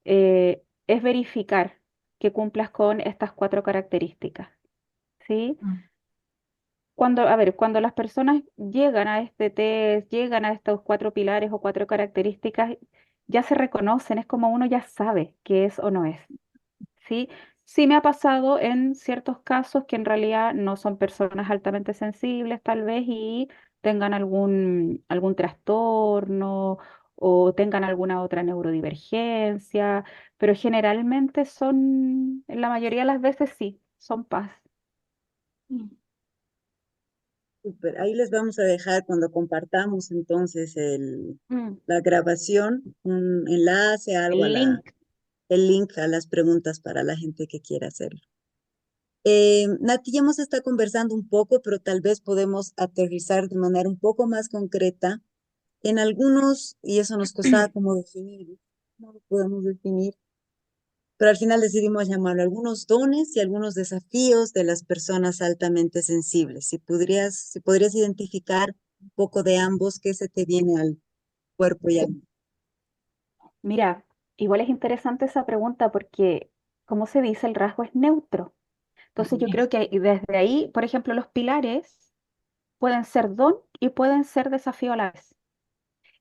es verificar que cumplas con estas 4 características, ¿sí? Mm, Cuando las personas llegan a este test, llegan a estos 4 pilares o 4 características, ya se reconocen, es como uno ya sabe qué es o no es. ¿Sí? Sí me ha pasado en ciertos casos que en realidad no son personas altamente sensibles, tal vez, y tengan algún trastorno o tengan alguna otra neurodivergencia, pero generalmente la mayoría de las veces sí, son paz. mm, Súper. Ahí les vamos a dejar cuando compartamos entonces Mm. la grabación, un enlace, algo El link. el link a las preguntas para la gente que quiera hacerlo. Nati, ya hemos estado conversando un poco, pero tal vez podemos aterrizar de manera un poco más concreta en algunos, y eso nos costaba como definir, ¿no? ¿Cómo lo podemos definir? pero al final decidimos llamarlo algunos dones y algunos desafíos de las personas altamente sensibles. Si podrías identificar un poco de ambos, ¿qué se te viene al cuerpo y al... Mira, igual es interesante esa pregunta porque, como se dice, el rasgo es neutro. Entonces yo creo Yes. que desde ahí, por ejemplo, los pilares pueden ser don y pueden ser desafío a la vez.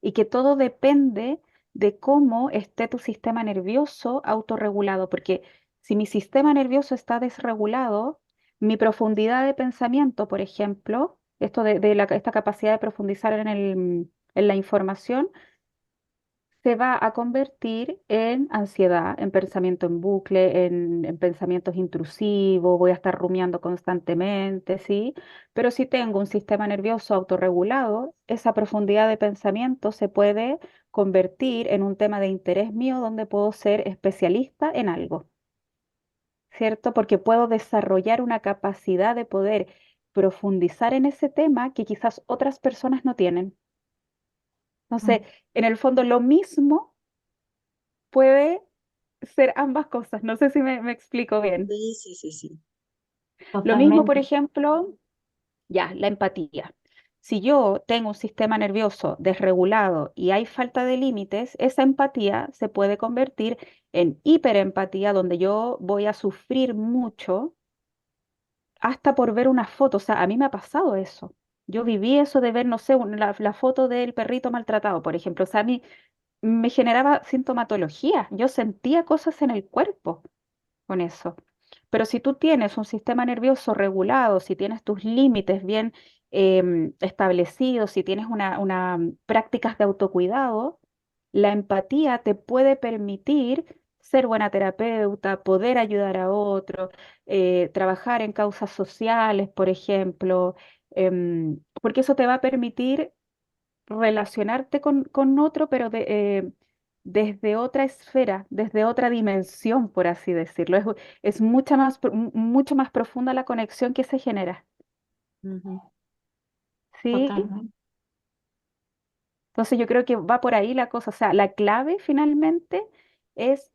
Y que todo depende de cómo esté tu sistema nervioso autorregulado, porque si mi sistema nervioso está desregulado, mi profundidad de pensamiento, por ejemplo, esto esta capacidad de profundizar en la información, se va a convertir en ansiedad, en pensamiento en bucle, en pensamientos intrusivos, voy a estar rumiando constantemente, ¿sí? Pero si tengo un sistema nervioso autorregulado, esa profundidad de pensamiento se puede convertir en un tema de interés mío donde puedo ser especialista en algo, ¿cierto? Porque puedo desarrollar una capacidad de poder profundizar en ese tema que quizás otras personas no tienen. Entonces, Mm, en el fondo, lo mismo puede ser ambas cosas. No sé si me explico bien. Sí, sí, sí, sí. Lo mismo, por totalmente. ejemplo, ya, la empatía. Si yo tengo un sistema nervioso desregulado y hay falta de límites, esa empatía se puede convertir en hiperempatía, donde yo voy a sufrir mucho hasta por ver una foto. O sea, a mí me ha pasado eso. Yo viví eso de ver, no sé, la foto del perrito maltratado, por ejemplo. O sea, a mí me generaba sintomatología. Yo sentía cosas en el cuerpo con eso. Pero si tú tienes un sistema nervioso regulado, si tienes tus límites bien establecidos, si tienes prácticas de autocuidado, la empatía te puede permitir ser buena terapeuta, poder ayudar a otros, trabajar en causas sociales, por ejemplo, porque eso te va a permitir relacionarte con otro, pero desde otra esfera, desde otra dimensión, por así decirlo. Es mucho más profunda la conexión que se genera, Ujú. ¿sí? Totalmente. Entonces yo creo que va por ahí la cosa. O sea, la clave finalmente es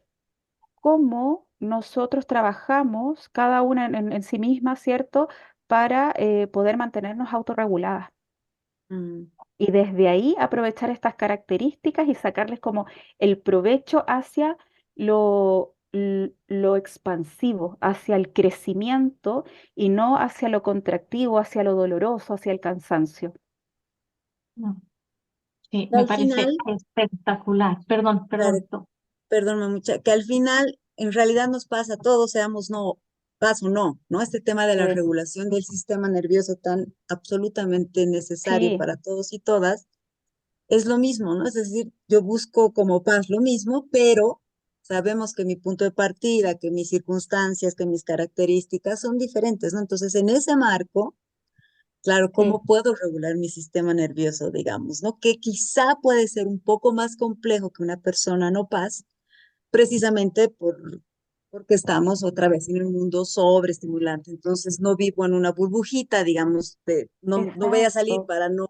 cómo nosotros trabajamos, cada una en sí misma, ¿cierto? Para poder mantenernos autorreguladas. Mm. Y desde ahí aprovechar estas características y sacarles como el provecho hacia lo expansivo, hacia el crecimiento y no hacia lo contractivo, hacia lo doloroso, hacia el cansancio. Mm, sí, Que me al parece final, espectacular. Perdón, claro, perdón. perdóname mucha, que al final en realidad nos pasa a todos, seamos no, paz o no, ¿no? Este tema de la Eh, regulación del sistema nervioso tan absolutamente necesario sí, para todos y todas, es lo mismo, ¿no? Es decir, yo busco como paz lo mismo, pero sabemos que mi punto de partida, que mis circunstancias, que mis características son diferentes, ¿no? Entonces, en ese marco, claro, sí, ¿cómo puedo regular mi sistema nervioso, digamos, ¿no? Que quizá puede ser un poco más complejo que una persona no paz, precisamente porque estamos otra vez en un mundo sobreestimulante. Entonces, no vivo en una burbujita, digamos, no voy a salir exacto. para no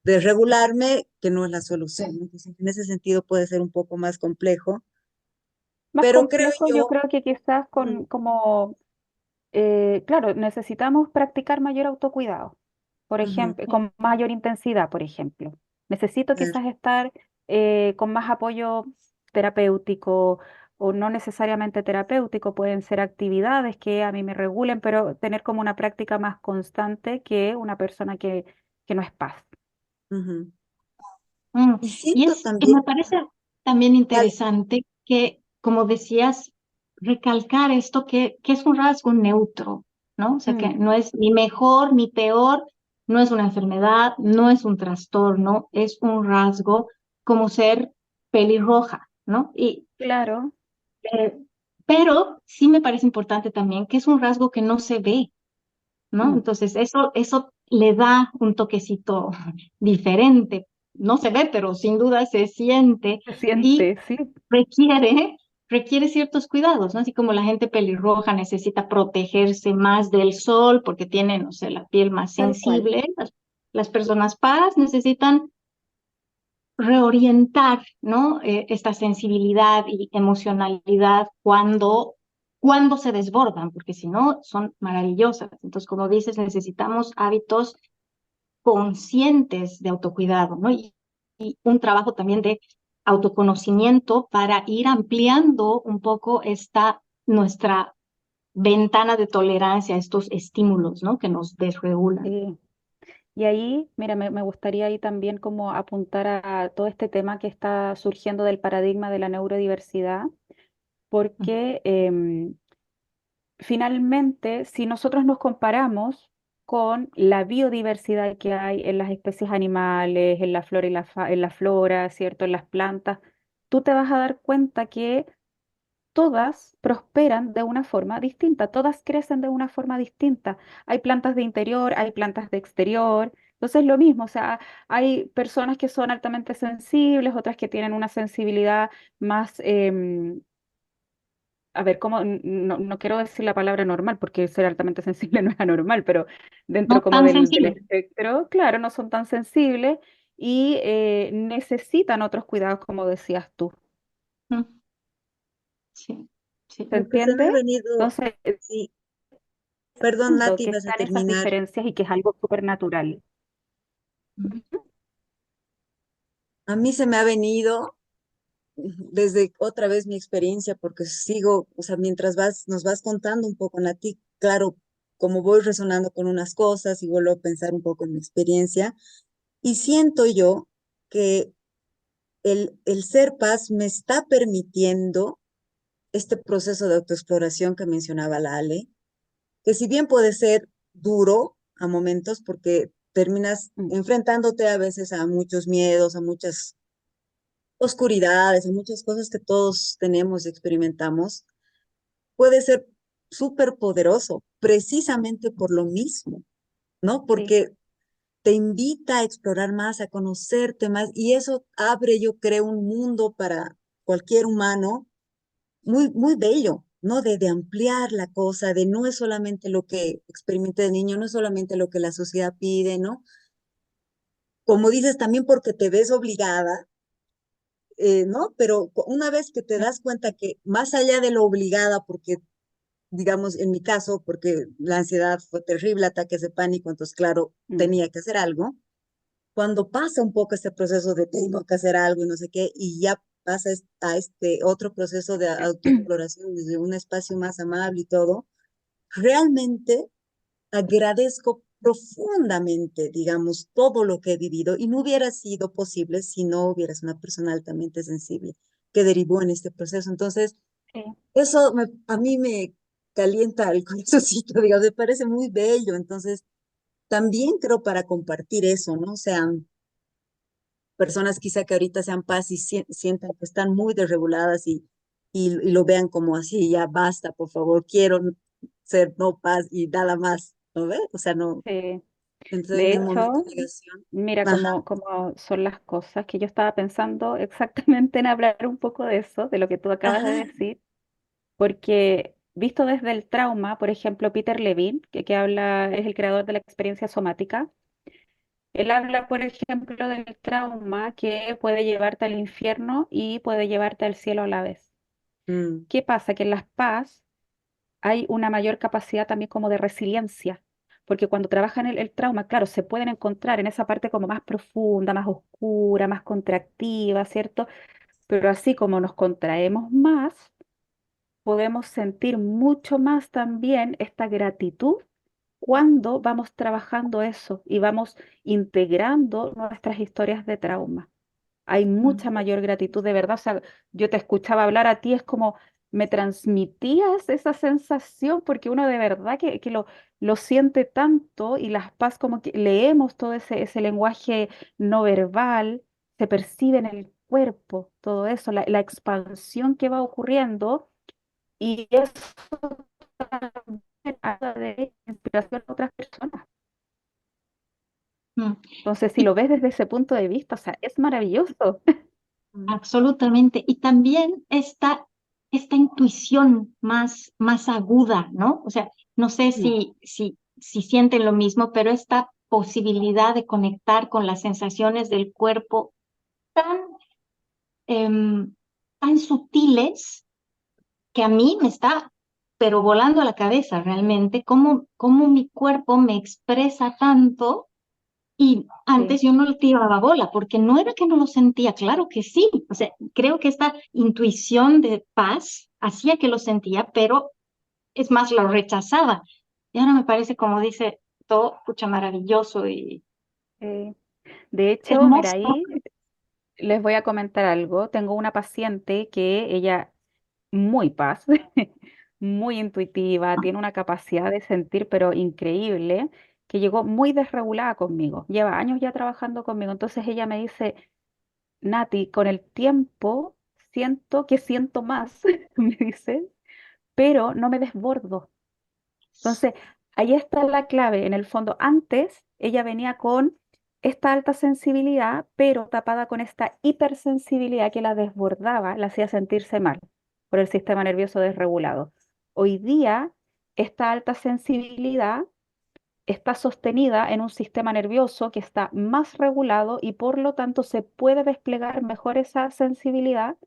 desregularme, que no es la solución, ¿no? Entonces, en ese sentido puede ser un poco más complejo, Más pero creo complejo, yo yo, creo que quizás mm, claro, necesitamos practicar mayor autocuidado, por ujú, ejemplo, con mayor intensidad, por ejemplo. Necesito claro, quizás estar con más apoyo terapéutico o no necesariamente terapéutico, pueden ser actividades que a mí me regulen, pero tener como una práctica más constante que una persona que no es paz. ujú. Mm, Y Y siento y también, me parece también al- interesante que, como decías, recalcar esto que es un rasgo neutro, ¿no? O sea, que Mm, no es ni mejor ni peor, no es una enfermedad, no es un trastorno, es un rasgo como ser pelirroja, ¿no? claro, Eh, pero sí me parece importante también que es un rasgo que no se ve, ¿no? mm, Entonces, eso le da un toquecito diferente. No se ve, pero sin duda se siente se y siente, sí, requiere, requiere ciertos cuidados, ¿no? Así como la gente pelirroja necesita protegerse más del sol porque tiene, no sé, la piel más tal cual. sensible, las personas paz necesitan reorientar, ¿no? Esta sensibilidad y emocionalidad cuando se desbordan, porque si no, son maravillosas. Entonces, como dices, necesitamos hábitos conscientes de autocuidado, ¿no? Y un trabajo también de autoconocimiento para ir ampliando un poco nuestra ventana de tolerancia a estos estímulos, ¿no? Que nos desregulan. Sí. Y ahí, mira, me gustaría ahí también como apuntar a todo este tema que está surgiendo del paradigma de la neurodiversidad, porque finalmente, si nosotros nos comparamos con la biodiversidad que hay en las especies animales, en la flora y en la flora, ¿cierto? En las plantas, tú te vas a dar cuenta que todas prosperan de una forma distinta, todas crecen de una forma distinta. Hay plantas de interior, hay plantas de exterior. Entonces, lo mismo, o sea, hay personas que son altamente sensibles, otras que tienen una sensibilidad más, a ver, ¿cómo? No quiero decir la palabra normal, porque ser altamente sensible no es anormal, pero dentro No como tan del sensible. espectro, claro, no son tan sensibles y necesitan otros cuidados, como decías tú. Mm, sí, sí. ¿Se Lo que se me ha entiende? venido, Entonces, sí, perdón, entiendo Nati, que vas a están esas terminar. diferencias y que es algo súper natural. A mí se me ha venido desde otra vez mi experiencia, porque sigo, o sea, mientras nos vas contando un poco, Nati, claro, como voy resonando con unas cosas y vuelvo a pensar un poco en mi experiencia, y siento yo que el ser paz me está permitiendo este proceso de autoexploración que mencionaba la Ale, que si bien puede ser duro a momentos, porque terminas Mm, enfrentándote a veces a muchos miedos, a muchas oscuridades, a muchas cosas que todos tenemos y experimentamos, puede ser súper poderoso, precisamente por lo mismo, ¿no? sí, Porque te invita a explorar más, a conocerte más, y eso abre, yo creo, un mundo para cualquier humano muy, muy bello, ¿no? De ampliar la cosa, de no es solamente lo que experimenté de niño, no es solamente lo que la sociedad pide, ¿no? Como dices, también porque te ves obligada, ¿no? Pero una vez que te das cuenta que más allá de lo obligada, porque, digamos, en mi caso, porque la ansiedad fue terrible, ataques de pánico, entonces, claro, mm, tenía que hacer algo. Cuando pasa un poco este proceso de tengo que hacer algo y no sé qué, y ya pasa a este otro proceso de autoexploración desde un espacio más amable y todo, realmente agradezco profundamente, digamos, todo lo que he vivido y no hubiera sido posible si no hubieras una persona altamente sensible que derivó en este proceso. Entonces, sí, eso a mí me calienta el corazoncito, digamos, me parece muy bello. Entonces, también creo para compartir eso, ¿no? O sea, personas quizá que ahorita sean paz y sientan que están muy desreguladas y lo vean como así, ya basta, por favor, quiero ser no paz y nada más, ¿no ve? O sea, no, sí. entonces De en un momento hecho, de negación. mira Ajá, cómo son las cosas, que yo estaba pensando exactamente en hablar un poco de eso, de lo que tú acabas de ajá, decir, porque visto desde el trauma, por ejemplo, Peter Levine, que habla, es el creador de la experiencia somática, él habla, por ejemplo, del trauma que puede llevarte al infierno y puede llevarte al cielo a la vez. mm, ¿Qué pasa? Que en las paz hay una mayor capacidad también como de resiliencia, porque cuando trabajan el trauma, claro, se pueden encontrar en esa parte como más profunda, más oscura, más contractiva, ¿cierto? Pero así como nos contraemos más, podemos sentir mucho más también esta gratitud cuando vamos trabajando eso y vamos integrando nuestras historias de trauma. Hay Mm, mucha mayor gratitud, de verdad. O sea, yo te escuchaba hablar a ti, es como me transmitías esa sensación, porque uno de verdad que lo siente tanto y las paz como que leemos todo ese lenguaje no verbal, se percibe en el cuerpo, todo eso, la expansión que va ocurriendo y eso también habla de inspiración a otras personas. mm. Entonces, si Y lo ves desde ese punto de vista, o sea, es maravilloso. absolutamente. Y también esta intuición más aguda, ¿no? O sea, no sé Mm, si sienten lo mismo, pero esta posibilidad de conectar con las sensaciones del cuerpo tan, tan sutiles que a mí me está, pero volando a la cabeza realmente, cómo mi cuerpo me expresa tanto. Y Sí, antes yo no le tiraba bola, porque no era que no lo sentía, claro que sí. O sea, creo que esta intuición de paz hacía que lo sentía, pero es más, lo rechazaba. Y ahora me parece, como dice, todo, pucha, maravilloso y sí. De hecho, mira, hermoso. ahí les voy a comentar algo. Tengo una paciente que ella muy paz, muy intuitiva, tiene una capacidad de sentir, pero increíble, que llegó muy desregulada conmigo. Lleva años ya trabajando conmigo. Entonces ella me dice, Nati, con el tiempo siento que siento más, me dice, pero no me desbordo. Entonces, ahí está la clave. En el fondo, antes ella venía con esta alta sensibilidad, pero tapada con esta hipersensibilidad que la desbordaba, la hacía sentirse mal por el sistema nervioso desregulado. Hoy día, esta alta sensibilidad está sostenida en un sistema nervioso que está más regulado y por lo tanto se puede desplegar mejor esa sensibilidad,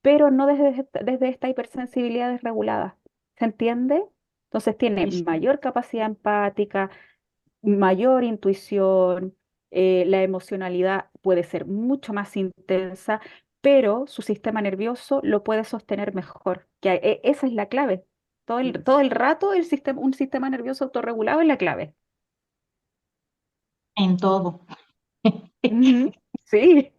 pero no desde esta hipersensibilidad desregulada. ¿Se entiende? Entonces tiene Y mayor capacidad empática, mayor intuición, la emocionalidad puede ser mucho más intensa, pero su sistema nervioso lo puede sostener mejor, que esa es la clave. Todo el rato un sistema nervioso autorregulado es la clave. en todo. Ujú. Sí.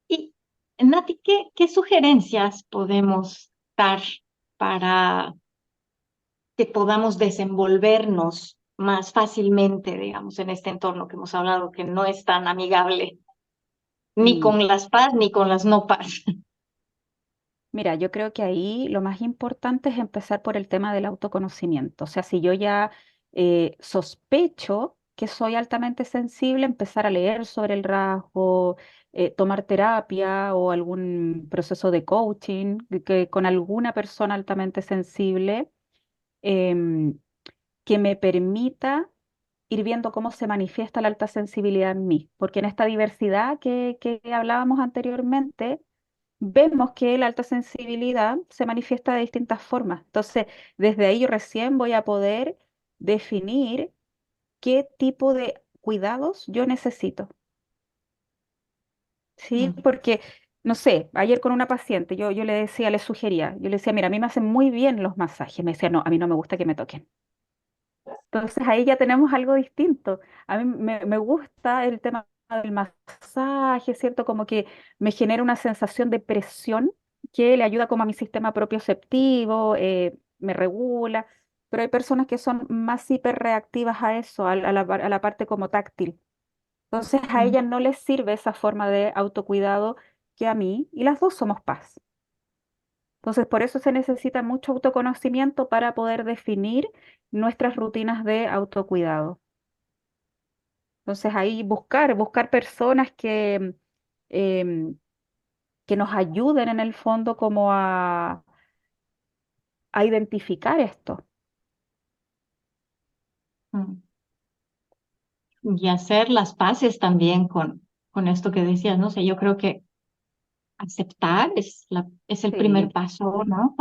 Y Nati, ¿qué sugerencias podemos dar para que podamos desenvolvernos más fácilmente, digamos, en este entorno que hemos hablado, que no es tan amigable, ni Mm. con las paz ni con las no paz? Mira, yo creo que ahí lo más importante es empezar por el tema del autoconocimiento. O sea, si yo ya sospecho que soy altamente sensible, empezar a leer sobre el rasgo, tomar terapia o algún proceso de coaching con alguna persona altamente sensible, em, que me permita ir viendo cómo se manifiesta la alta sensibilidad en mí. Porque en esta diversidad que hablábamos anteriormente, vemos que la alta sensibilidad se manifiesta de distintas formas. Entonces, desde ahí yo recién voy a poder definir qué tipo de cuidados yo necesito. ¿Sí? Mm, Porque, no sé, ayer con una paciente, yo le decía, le sugería, yo le decía, mira, a mí me hacen muy bien los masajes. Me decía, no, a mí no me gusta que me toquen. Entonces ahí ya tenemos algo distinto. A mí me gusta el tema del masaje, ¿cierto? Como que me genera una sensación de presión que le ayuda como a mi sistema propioceptivo, me regula, pero hay personas que son más hiperreactivas a eso, a la parte como táctil. Entonces a mm, ellas no les sirve esa forma de autocuidado que a mí, y las dos somos paz. Entonces, por eso se necesita mucho autoconocimiento para poder definir nuestras rutinas de autocuidado. Entonces, ahí buscar personas em, que nos ayuden en el fondo como a identificar esto. mm. Y hacer las paces también con esto que decías, ¿no? O sea, yo creo que aceptar es el primer Sí, paso, ¿no?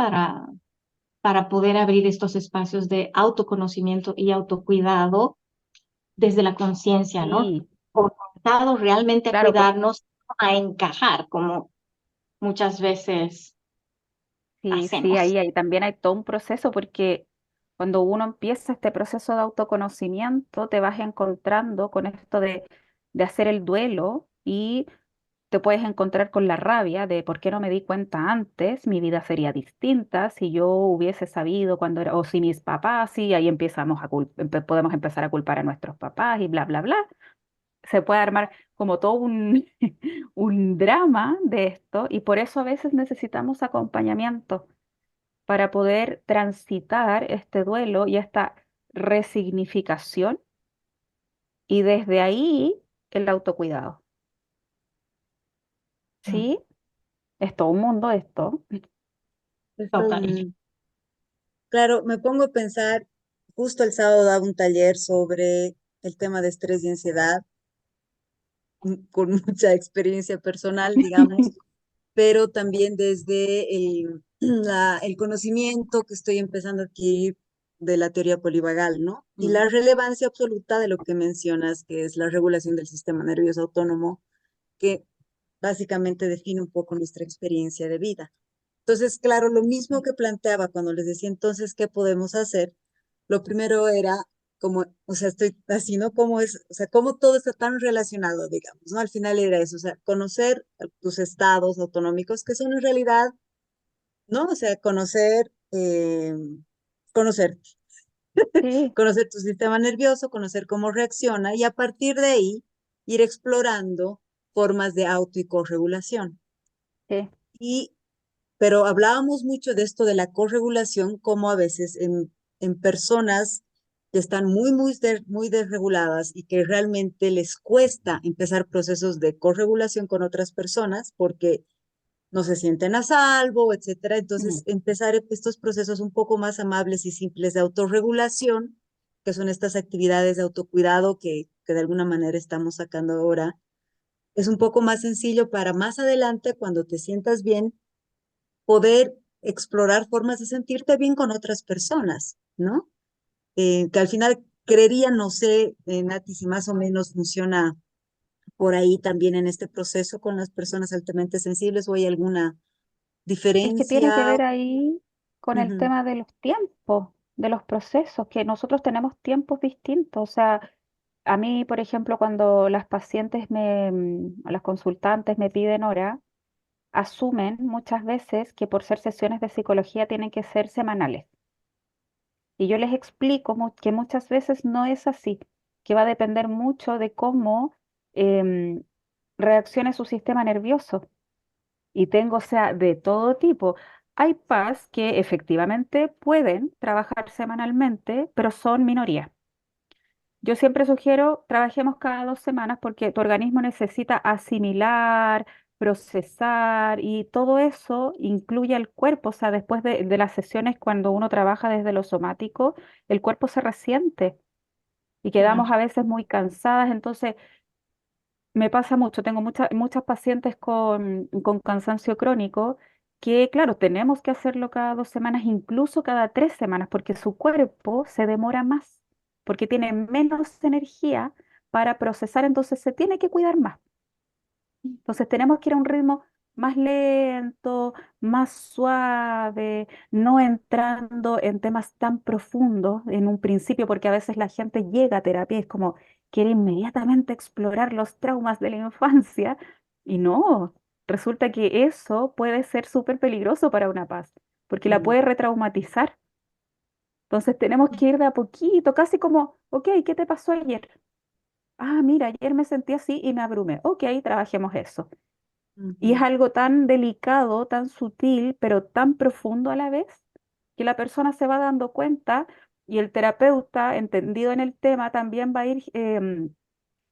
Para poder abrir estos espacios de autoconocimiento y autocuidado desde la conciencia, ¿no? sí, Orientado realmente a claro, cuidarnos, a encajar, como muchas veces sí, sí, hacemos. ahí también hay todo un proceso porque cuando uno empieza este proceso de autoconocimiento, te vas encontrando con esto de hacer el duelo y te puedes encontrar con la rabia de por qué no me di cuenta antes, mi vida sería distinta si yo hubiese sabido cuando era, o si mis papás, sí, ahí empezamos podemos empezar a culpar a nuestros papás y bla, bla, bla. Se puede armar como todo un, un drama de esto y por eso a veces necesitamos acompañamiento para poder transitar este duelo y esta resignificación y desde ahí el autocuidado. Mm, ¿Sí? Es todo un mundo esto. Es todo total. un mundo. Claro, me pongo a pensar, justo el sábado daba un taller sobre el tema de estrés y ansiedad con mucha experiencia personal, digamos, pero también desde el conocimiento que estoy empezando a adquirir de la teoría polivagal, ¿no? Y la relevancia absoluta de lo que mencionas, que es la regulación del sistema nervioso autónomo, que básicamente define un poco nuestra experiencia de vida. Entonces, claro, lo mismo que planteaba cuando les decía entonces, ¿qué podemos hacer? Lo primero era como, o sea, estoy así, ¿no? Cómo es, o sea, cómo todo está tan relacionado, digamos, ¿no? Al final era eso, o sea, conocer tus estados autonómicos, que son en realidad, ¿no? O sea, conocer, Sí, conocer tu sistema nervioso, conocer cómo reacciona y a partir de ahí ir explorando formas de auto y corregulación. sí. Y pero hablábamos mucho de esto de la corregulación, como a veces en personas que están muy desreguladas y que realmente les cuesta empezar procesos de corregulación con otras personas porque no se sienten a salvo, etcétera. Entonces, empezar estos procesos un poco más amables y simples de autorregulación, que son estas actividades de autocuidado que de alguna manera estamos sacando ahora, es un poco más sencillo para más adelante, cuando te sientas bien, poder explorar formas de sentirte bien con otras personas, ¿no? Que al final creería, no sé, Nati, si más o menos funciona por ahí también en este proceso con las personas altamente sensibles o hay alguna Es que tiene que diferencia. ver ahí con el Ujú, tema de los tiempos, de los procesos, que nosotros tenemos tiempos distintos. O sea, a mí, por ejemplo, cuando las pacientes las consultantes me piden hora, asumen muchas veces que por ser sesiones de psicología tienen que ser semanales. Y yo les explico que muchas veces no es así, que va a depender mucho de cómo em, reaccione su sistema nervioso. Y tengo, o sea, de todo tipo. Hay PAs que efectivamente pueden trabajar semanalmente, pero son minoría. Yo siempre sugiero trabajemos cada 2 semanas porque tu organismo necesita asimilar, procesar y todo eso incluye al cuerpo. O sea, después de las sesiones, cuando uno trabaja desde lo somático, el cuerpo se resiente y quedamos a veces muy cansadas. Entonces, me pasa mucho, tengo muchas pacientes con cansancio crónico que, claro, tenemos que hacerlo cada 2 semanas, incluso cada 3 semanas, porque su cuerpo se demora más, porque tiene menos energía para procesar, entonces se tiene que cuidar más. Entonces tenemos que ir a un ritmo más lento, más suave, no entrando en temas tan profundos en un principio, porque a veces la gente llega a terapia y es como quiere inmediatamente explorar los traumas de la infancia y no, resulta que eso puede ser súper peligroso para una paz, porque la ujú, puede retraumatizar. Entonces tenemos que ir de a poquito, casi como, ok, ¿qué te pasó ayer? Ah, mira, ayer me sentí así y me abrumé. Ok, trabajemos eso. Y es ujú, algo tan delicado, tan sutil, pero tan profundo a la vez, que la persona se va dando cuenta y el terapeuta, entendido en el tema, también va a ir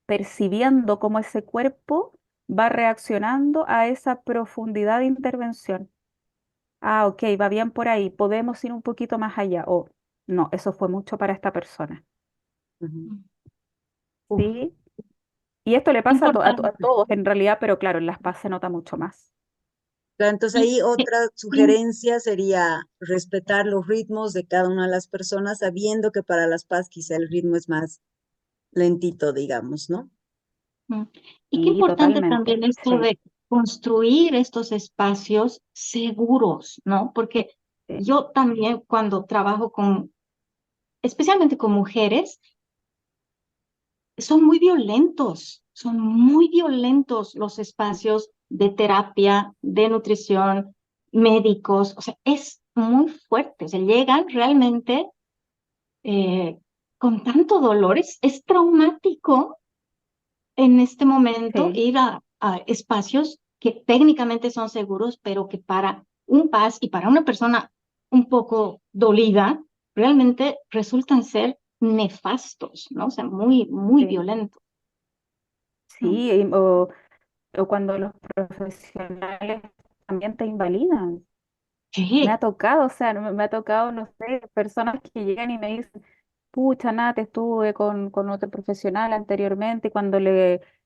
percibiendo cómo ese cuerpo va reaccionando a esa profundidad de intervención. Ah, ok, va bien por ahí, podemos ir un poquito más allá. O no, eso fue mucho para esta persona. ujú. Uf, ¿Sí? Y esto le pasa a Importante. todos en realidad, pero claro, en las PAS se nota mucho más. claro, entonces Y ahí otra sugerencia sería respetar los ritmos de cada una de las personas, sabiendo que para las paz quizá el ritmo es más lentito, digamos, ¿no? mm, y qué Sí, importante totalmente. también esto Sí, de construir estos espacios seguros, ¿no? Porque sí, yo también cuando trabajo especialmente con mujeres, son muy violentos los espacios de terapia, de nutrición, médicos, o sea, es muy fuerte, o sea, llegan realmente eh, con tanto dolor, es traumático en este momento sí, ir a espacios que técnicamente son seguros, pero que para un paz y para una persona un poco dolida, realmente resultan ser nefastos, ¿no? O sea, muy, muy sí. violentos. Mm. Sí, o cuando los profesionales también te invalidan. Me ha Sí, tocado, o sea, me ha tocado, no sé, personas que llegan y me dicen, pucha, Nat, estuve con otro profesional anteriormente y cuando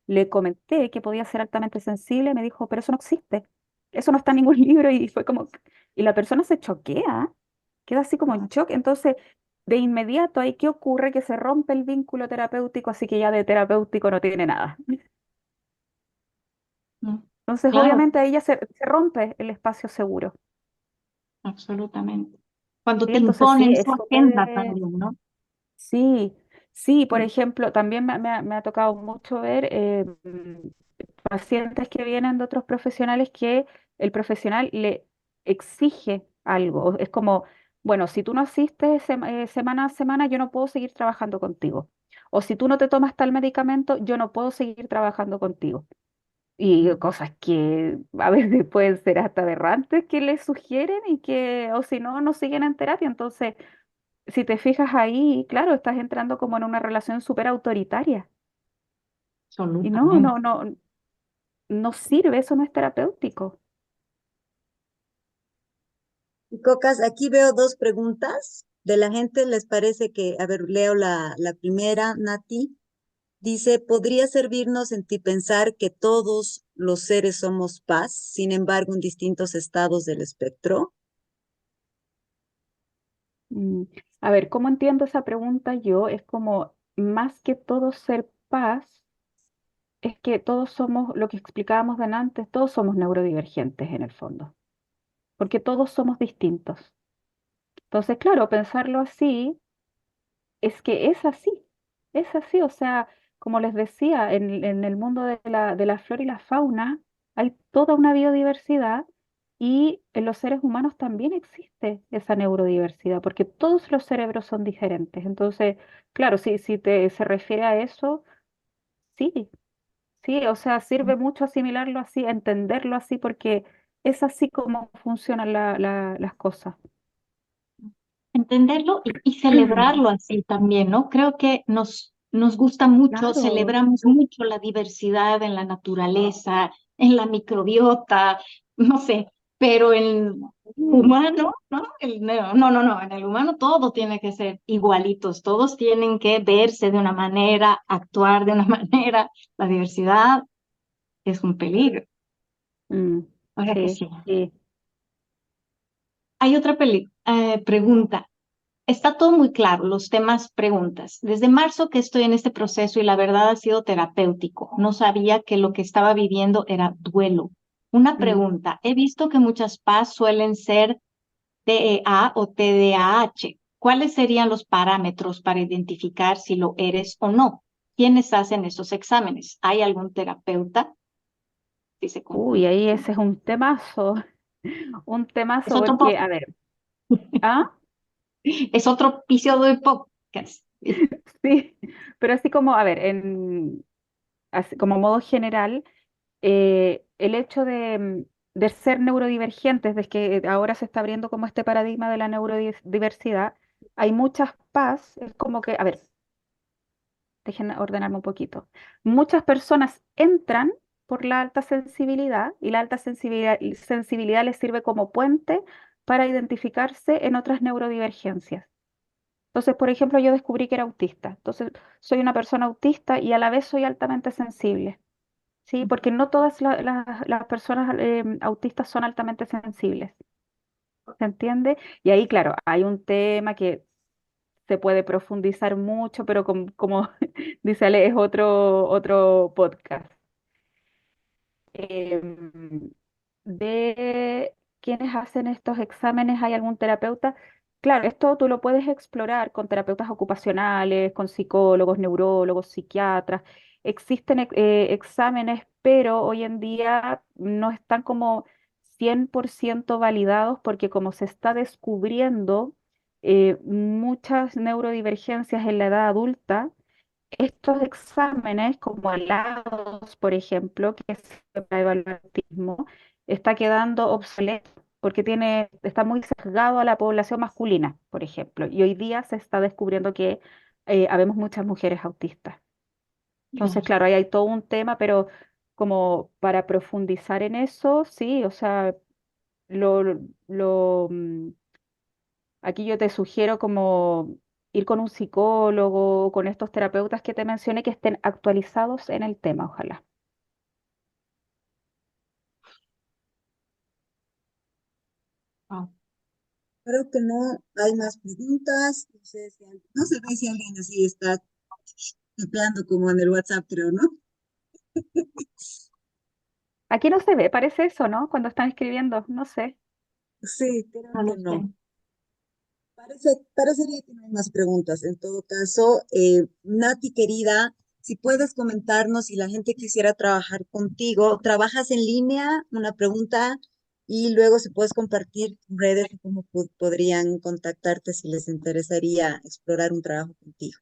le comenté que podía ser altamente sensible, me dijo, pero eso no existe, eso no está en ningún libro y fue como, y la persona se choquea, queda así como en shock, entonces de inmediato ahí, ¿qué ocurre? Que se rompe el vínculo terapéutico, así que ya de terapéutico no tiene nada. Mm. Entonces, Claro, obviamente ahí ya se rompe el espacio seguro. absolutamente. Cuando Y te entonces sí, imponen su es agenda súper. también, ¿no? Sí, sí, por Mm. ejemplo, también me ha tocado mucho ver pacientes que vienen de otros profesionales que el profesional le exige algo. Es como, bueno, si tú no asistes semana a semana, yo no puedo seguir trabajando contigo. O si tú no te tomas tal medicamento, yo no puedo seguir trabajando contigo. Y cosas que a veces pueden ser hasta aberrantes que les sugieren y que, o si no, no siguen en terapia. Entonces, si te fijas ahí, claro, estás entrando como en una relación súper autoritaria. Y no, Absolutamente. no, no, no sirve, eso no es terapéutico. Y Cocas, aquí veo dos preguntas de la gente. ¿Les parece que, a ver, leo la primera, Nati? Dice, ¿podría servirnos en ti pensar que todos los seres somos paz, sin embargo, en distintos estados del espectro? Mm, A ver, ¿cómo entiendo esa pregunta yo? Es como, más que todo ser paz, es que todos somos, lo que explicábamos de antes, todos somos neurodivergentes en el fondo, porque todos somos distintos. Entonces, claro, pensarlo así es que es así, o sea, como les decía, en el mundo de la flora y la fauna hay toda una biodiversidad y en los seres humanos también existe esa neurodiversidad, porque todos los cerebros son diferentes. Entonces, claro, si se refiere a eso, sí, sí, o sea, sirve mucho asimilarlo así, entenderlo así, porque es así como funcionan las cosas. Entenderlo y celebrarlo así también, ¿no? Creo que nos gusta mucho, Claro. celebramos mucho la diversidad en la naturaleza, en la microbiota, no sé, pero en Mm, humano, ¿no? No, en el humano todo tiene que ser igualitos, todos tienen que verse de una manera, actuar de una manera. La diversidad es un peligro, mm, ahora que sí, sí. sí. Hay otra pregunta. Está todo muy claro, los temas preguntas. Desde marzo que estoy en este proceso y la verdad ha sido terapéutico. No sabía que lo que estaba viviendo era duelo. Una Mm. pregunta. He visto que muchas PAS suelen ser TEA o TDAH. ¿Cuáles serían los parámetros para identificar si lo eres o no? ¿Quiénes hacen esos exámenes? ¿Hay algún terapeuta? Dice Uy, ahí sí. ese es un temazo, un Es temazo otro, porque, a ver, ¿ah? es otro episodio de podcast. Sí, pero así como, a ver, como modo general, el hecho de ser neurodivergentes, de que ahora se está abriendo como este paradigma de la neurodiversidad, hay muchas PAS, es como que, a ver, dejen ordenarme un poquito. Muchas personas entran por la alta sensibilidad y la alta sensibilidad les sirve como puente para identificarse en otras neurodivergencias. Entonces, por ejemplo, yo descubrí que era autista. Entonces, soy una persona autista y a la vez soy altamente sensible. ¿Sí? Porque no todas las personas autistas son altamente sensibles. ¿Se entiende? Y ahí, claro, hay un tema que se puede profundizar mucho, pero como dice Ale, es otro podcast. Em, de quienes hacen estos exámenes, ¿hay algún terapeuta? Claro, esto tú lo puedes explorar con terapeutas ocupacionales, con psicólogos, neurólogos, psiquiatras. Existen exámenes, pero hoy en día no están como 100% validados porque como se está descubriendo muchas neurodivergencias en la edad adulta, estos exámenes, como el ADOS, por ejemplo, que es para evaluar autismo, está quedando obsoleto porque está muy sesgado a la población masculina, por ejemplo, y hoy día se está descubriendo que habemos muchas mujeres autistas. Entonces, Claro. claro, ahí hay todo un tema, pero como para profundizar en eso, sí, o sea, lo, lo, lo, mm, aquí yo te sugiero como ir con un psicólogo, con estos terapeutas que te mencioné, que estén actualizados en el tema, ojalá. Wow. Creo que no hay más preguntas. No sé si, no se ve si alguien así está tipeando como en el WhatsApp, creo, ¿no? Aquí no se ve, parece eso, ¿no? Cuando están escribiendo, no sé. Sí, creo No que lo sé. no. Parecería que no hay más preguntas. En todo caso, Nati, querida, si puedes comentarnos si la gente quisiera trabajar contigo, ¿trabajas en línea? Una pregunta. Y luego si puedes compartir tus redes, cómo podrían contactarte si les interesaría explorar un trabajo contigo.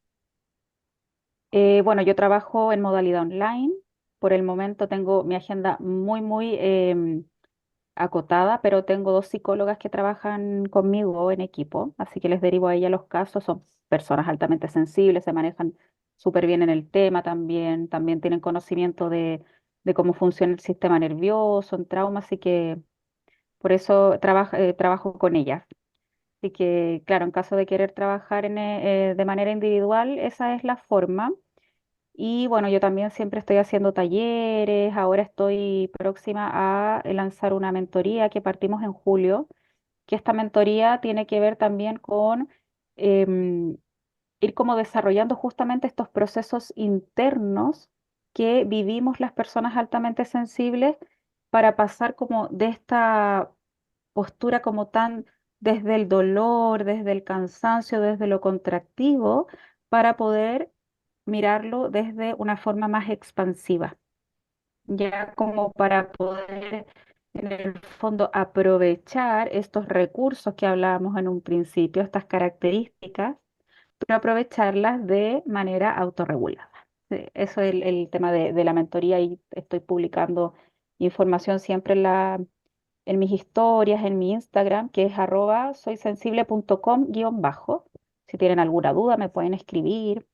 Bueno, yo trabajo en modalidad online. Por el momento tengo mi agenda muy acotada, pero tengo dos psicólogas que trabajan conmigo en equipo, así que les derivo a ellas los casos. Son personas altamente sensibles, se manejan súper bien en el tema también, también tienen conocimiento de cómo funciona el sistema nervioso, en trauma, así que por eso trabajo con ellas. Así que, claro, en caso de querer trabajar de manera individual, esa es la forma. Y bueno, yo también siempre estoy haciendo talleres, ahora estoy próxima a lanzar una mentoría que partimos en julio, que esta mentoría tiene que ver también con em, ir como desarrollando justamente estos procesos internos que vivimos las personas altamente sensibles para pasar como de esta postura como tan desde el dolor, desde el cansancio, desde lo contractivo, para poder mirarlo desde una forma más expansiva, ya como para poder en el fondo aprovechar estos recursos que hablábamos en un principio, estas características, pero aprovecharlas de manera autorregulada. Eso es el tema de la mentoría y estoy publicando información siempre en mis historias, en mi Instagram, que es @soysensible.com_. Si tienen alguna duda, me pueden escribir.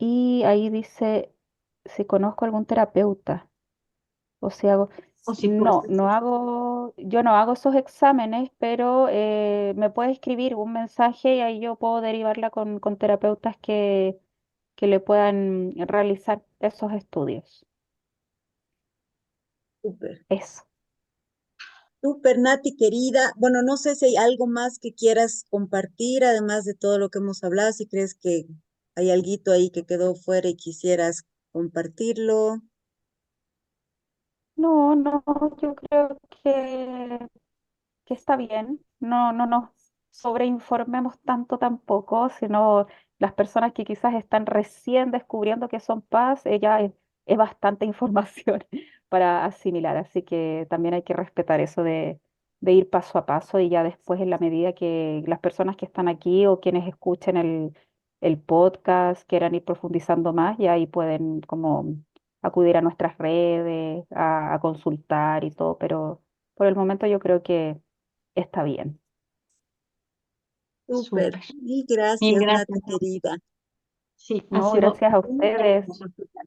Y ahí dice si conozco algún terapeuta. O si hago, O si puedes no, no decir. hago, yo no hago esos exámenes, pero me puede escribir un mensaje y ahí yo puedo derivarla con terapeutas que le puedan realizar esos estudios. Súper. Eso. Súper, Nati, querida. Bueno, no sé si hay algo más que quieras compartir, además de todo lo que hemos hablado, si crees que hay alguito ahí que quedó fuera y quisieras compartirlo. No, no, yo creo que está bien. No, no nos sobreinformemos tanto tampoco, sino las personas que quizás están recién descubriendo que son paz, ella es bastante información para asimilar, así que también hay que respetar eso de ir paso a paso y ya después en la medida que las personas que están aquí o quienes escuchen el podcast quieran ir profundizando más, ya ahí pueden como acudir a nuestras redes, a consultar y todo, pero por el momento yo creo que está bien. Súper. Súper. Y Mil gracias, Nati, gracias. querida. Sí, ha No, sido gracias a muy ustedes, hermoso escuchar.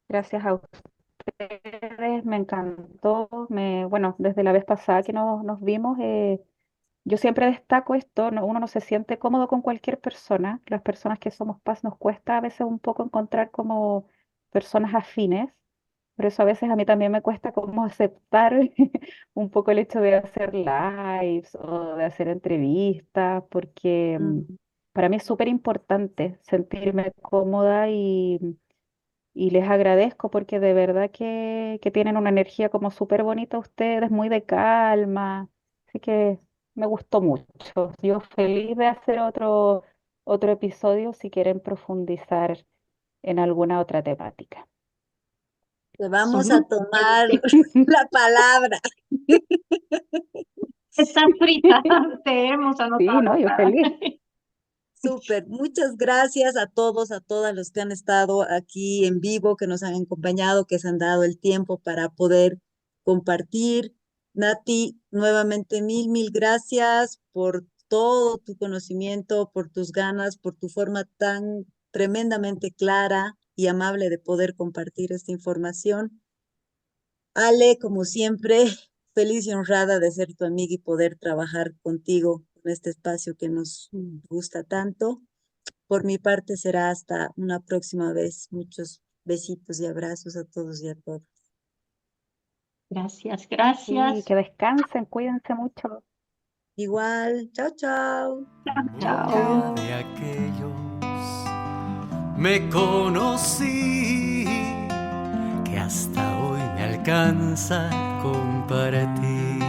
gracias a ustedes, me encantó. Bueno, desde la vez pasada que nos vimos, yo siempre destaco esto, uno no se siente cómodo con cualquier persona. Las personas que somos paz nos cuesta a veces un poco encontrar como personas afines. Por eso a veces a mí también me cuesta como aceptar un poco el hecho de hacer lives o de hacer entrevistas, porque Mm. para mí es súper importante sentirme cómoda y les agradezco porque de verdad que tienen una energía como súper bonita ustedes, muy de calma. Así que me gustó mucho. Yo feliz de hacer otro episodio si quieren profundizar en alguna otra temática. Te vamos a Absolutamente. tomar la palabra. Está frita, te hemos Sí, anotado. no, yo feliz. Súper. Muchas gracias a todos, a todas los que han estado aquí en vivo, que nos han acompañado, que se han dado el tiempo para poder compartir. Nati, nuevamente mil gracias por todo tu conocimiento, por tus ganas, por tu forma tan tremendamente clara y amable de poder compartir esta información. Ale, como siempre, feliz y honrada de ser tu amiga y poder trabajar contigo este espacio que nos gusta tanto. Por mi parte será hasta una próxima vez. Muchos besitos y abrazos a todos y a todas. Gracias, Sí, gracias. que descansen, cuídense mucho. Igual, chao, chao. Chao. Uno de aquellos me conocí que hasta hoy me alcanza a compartir.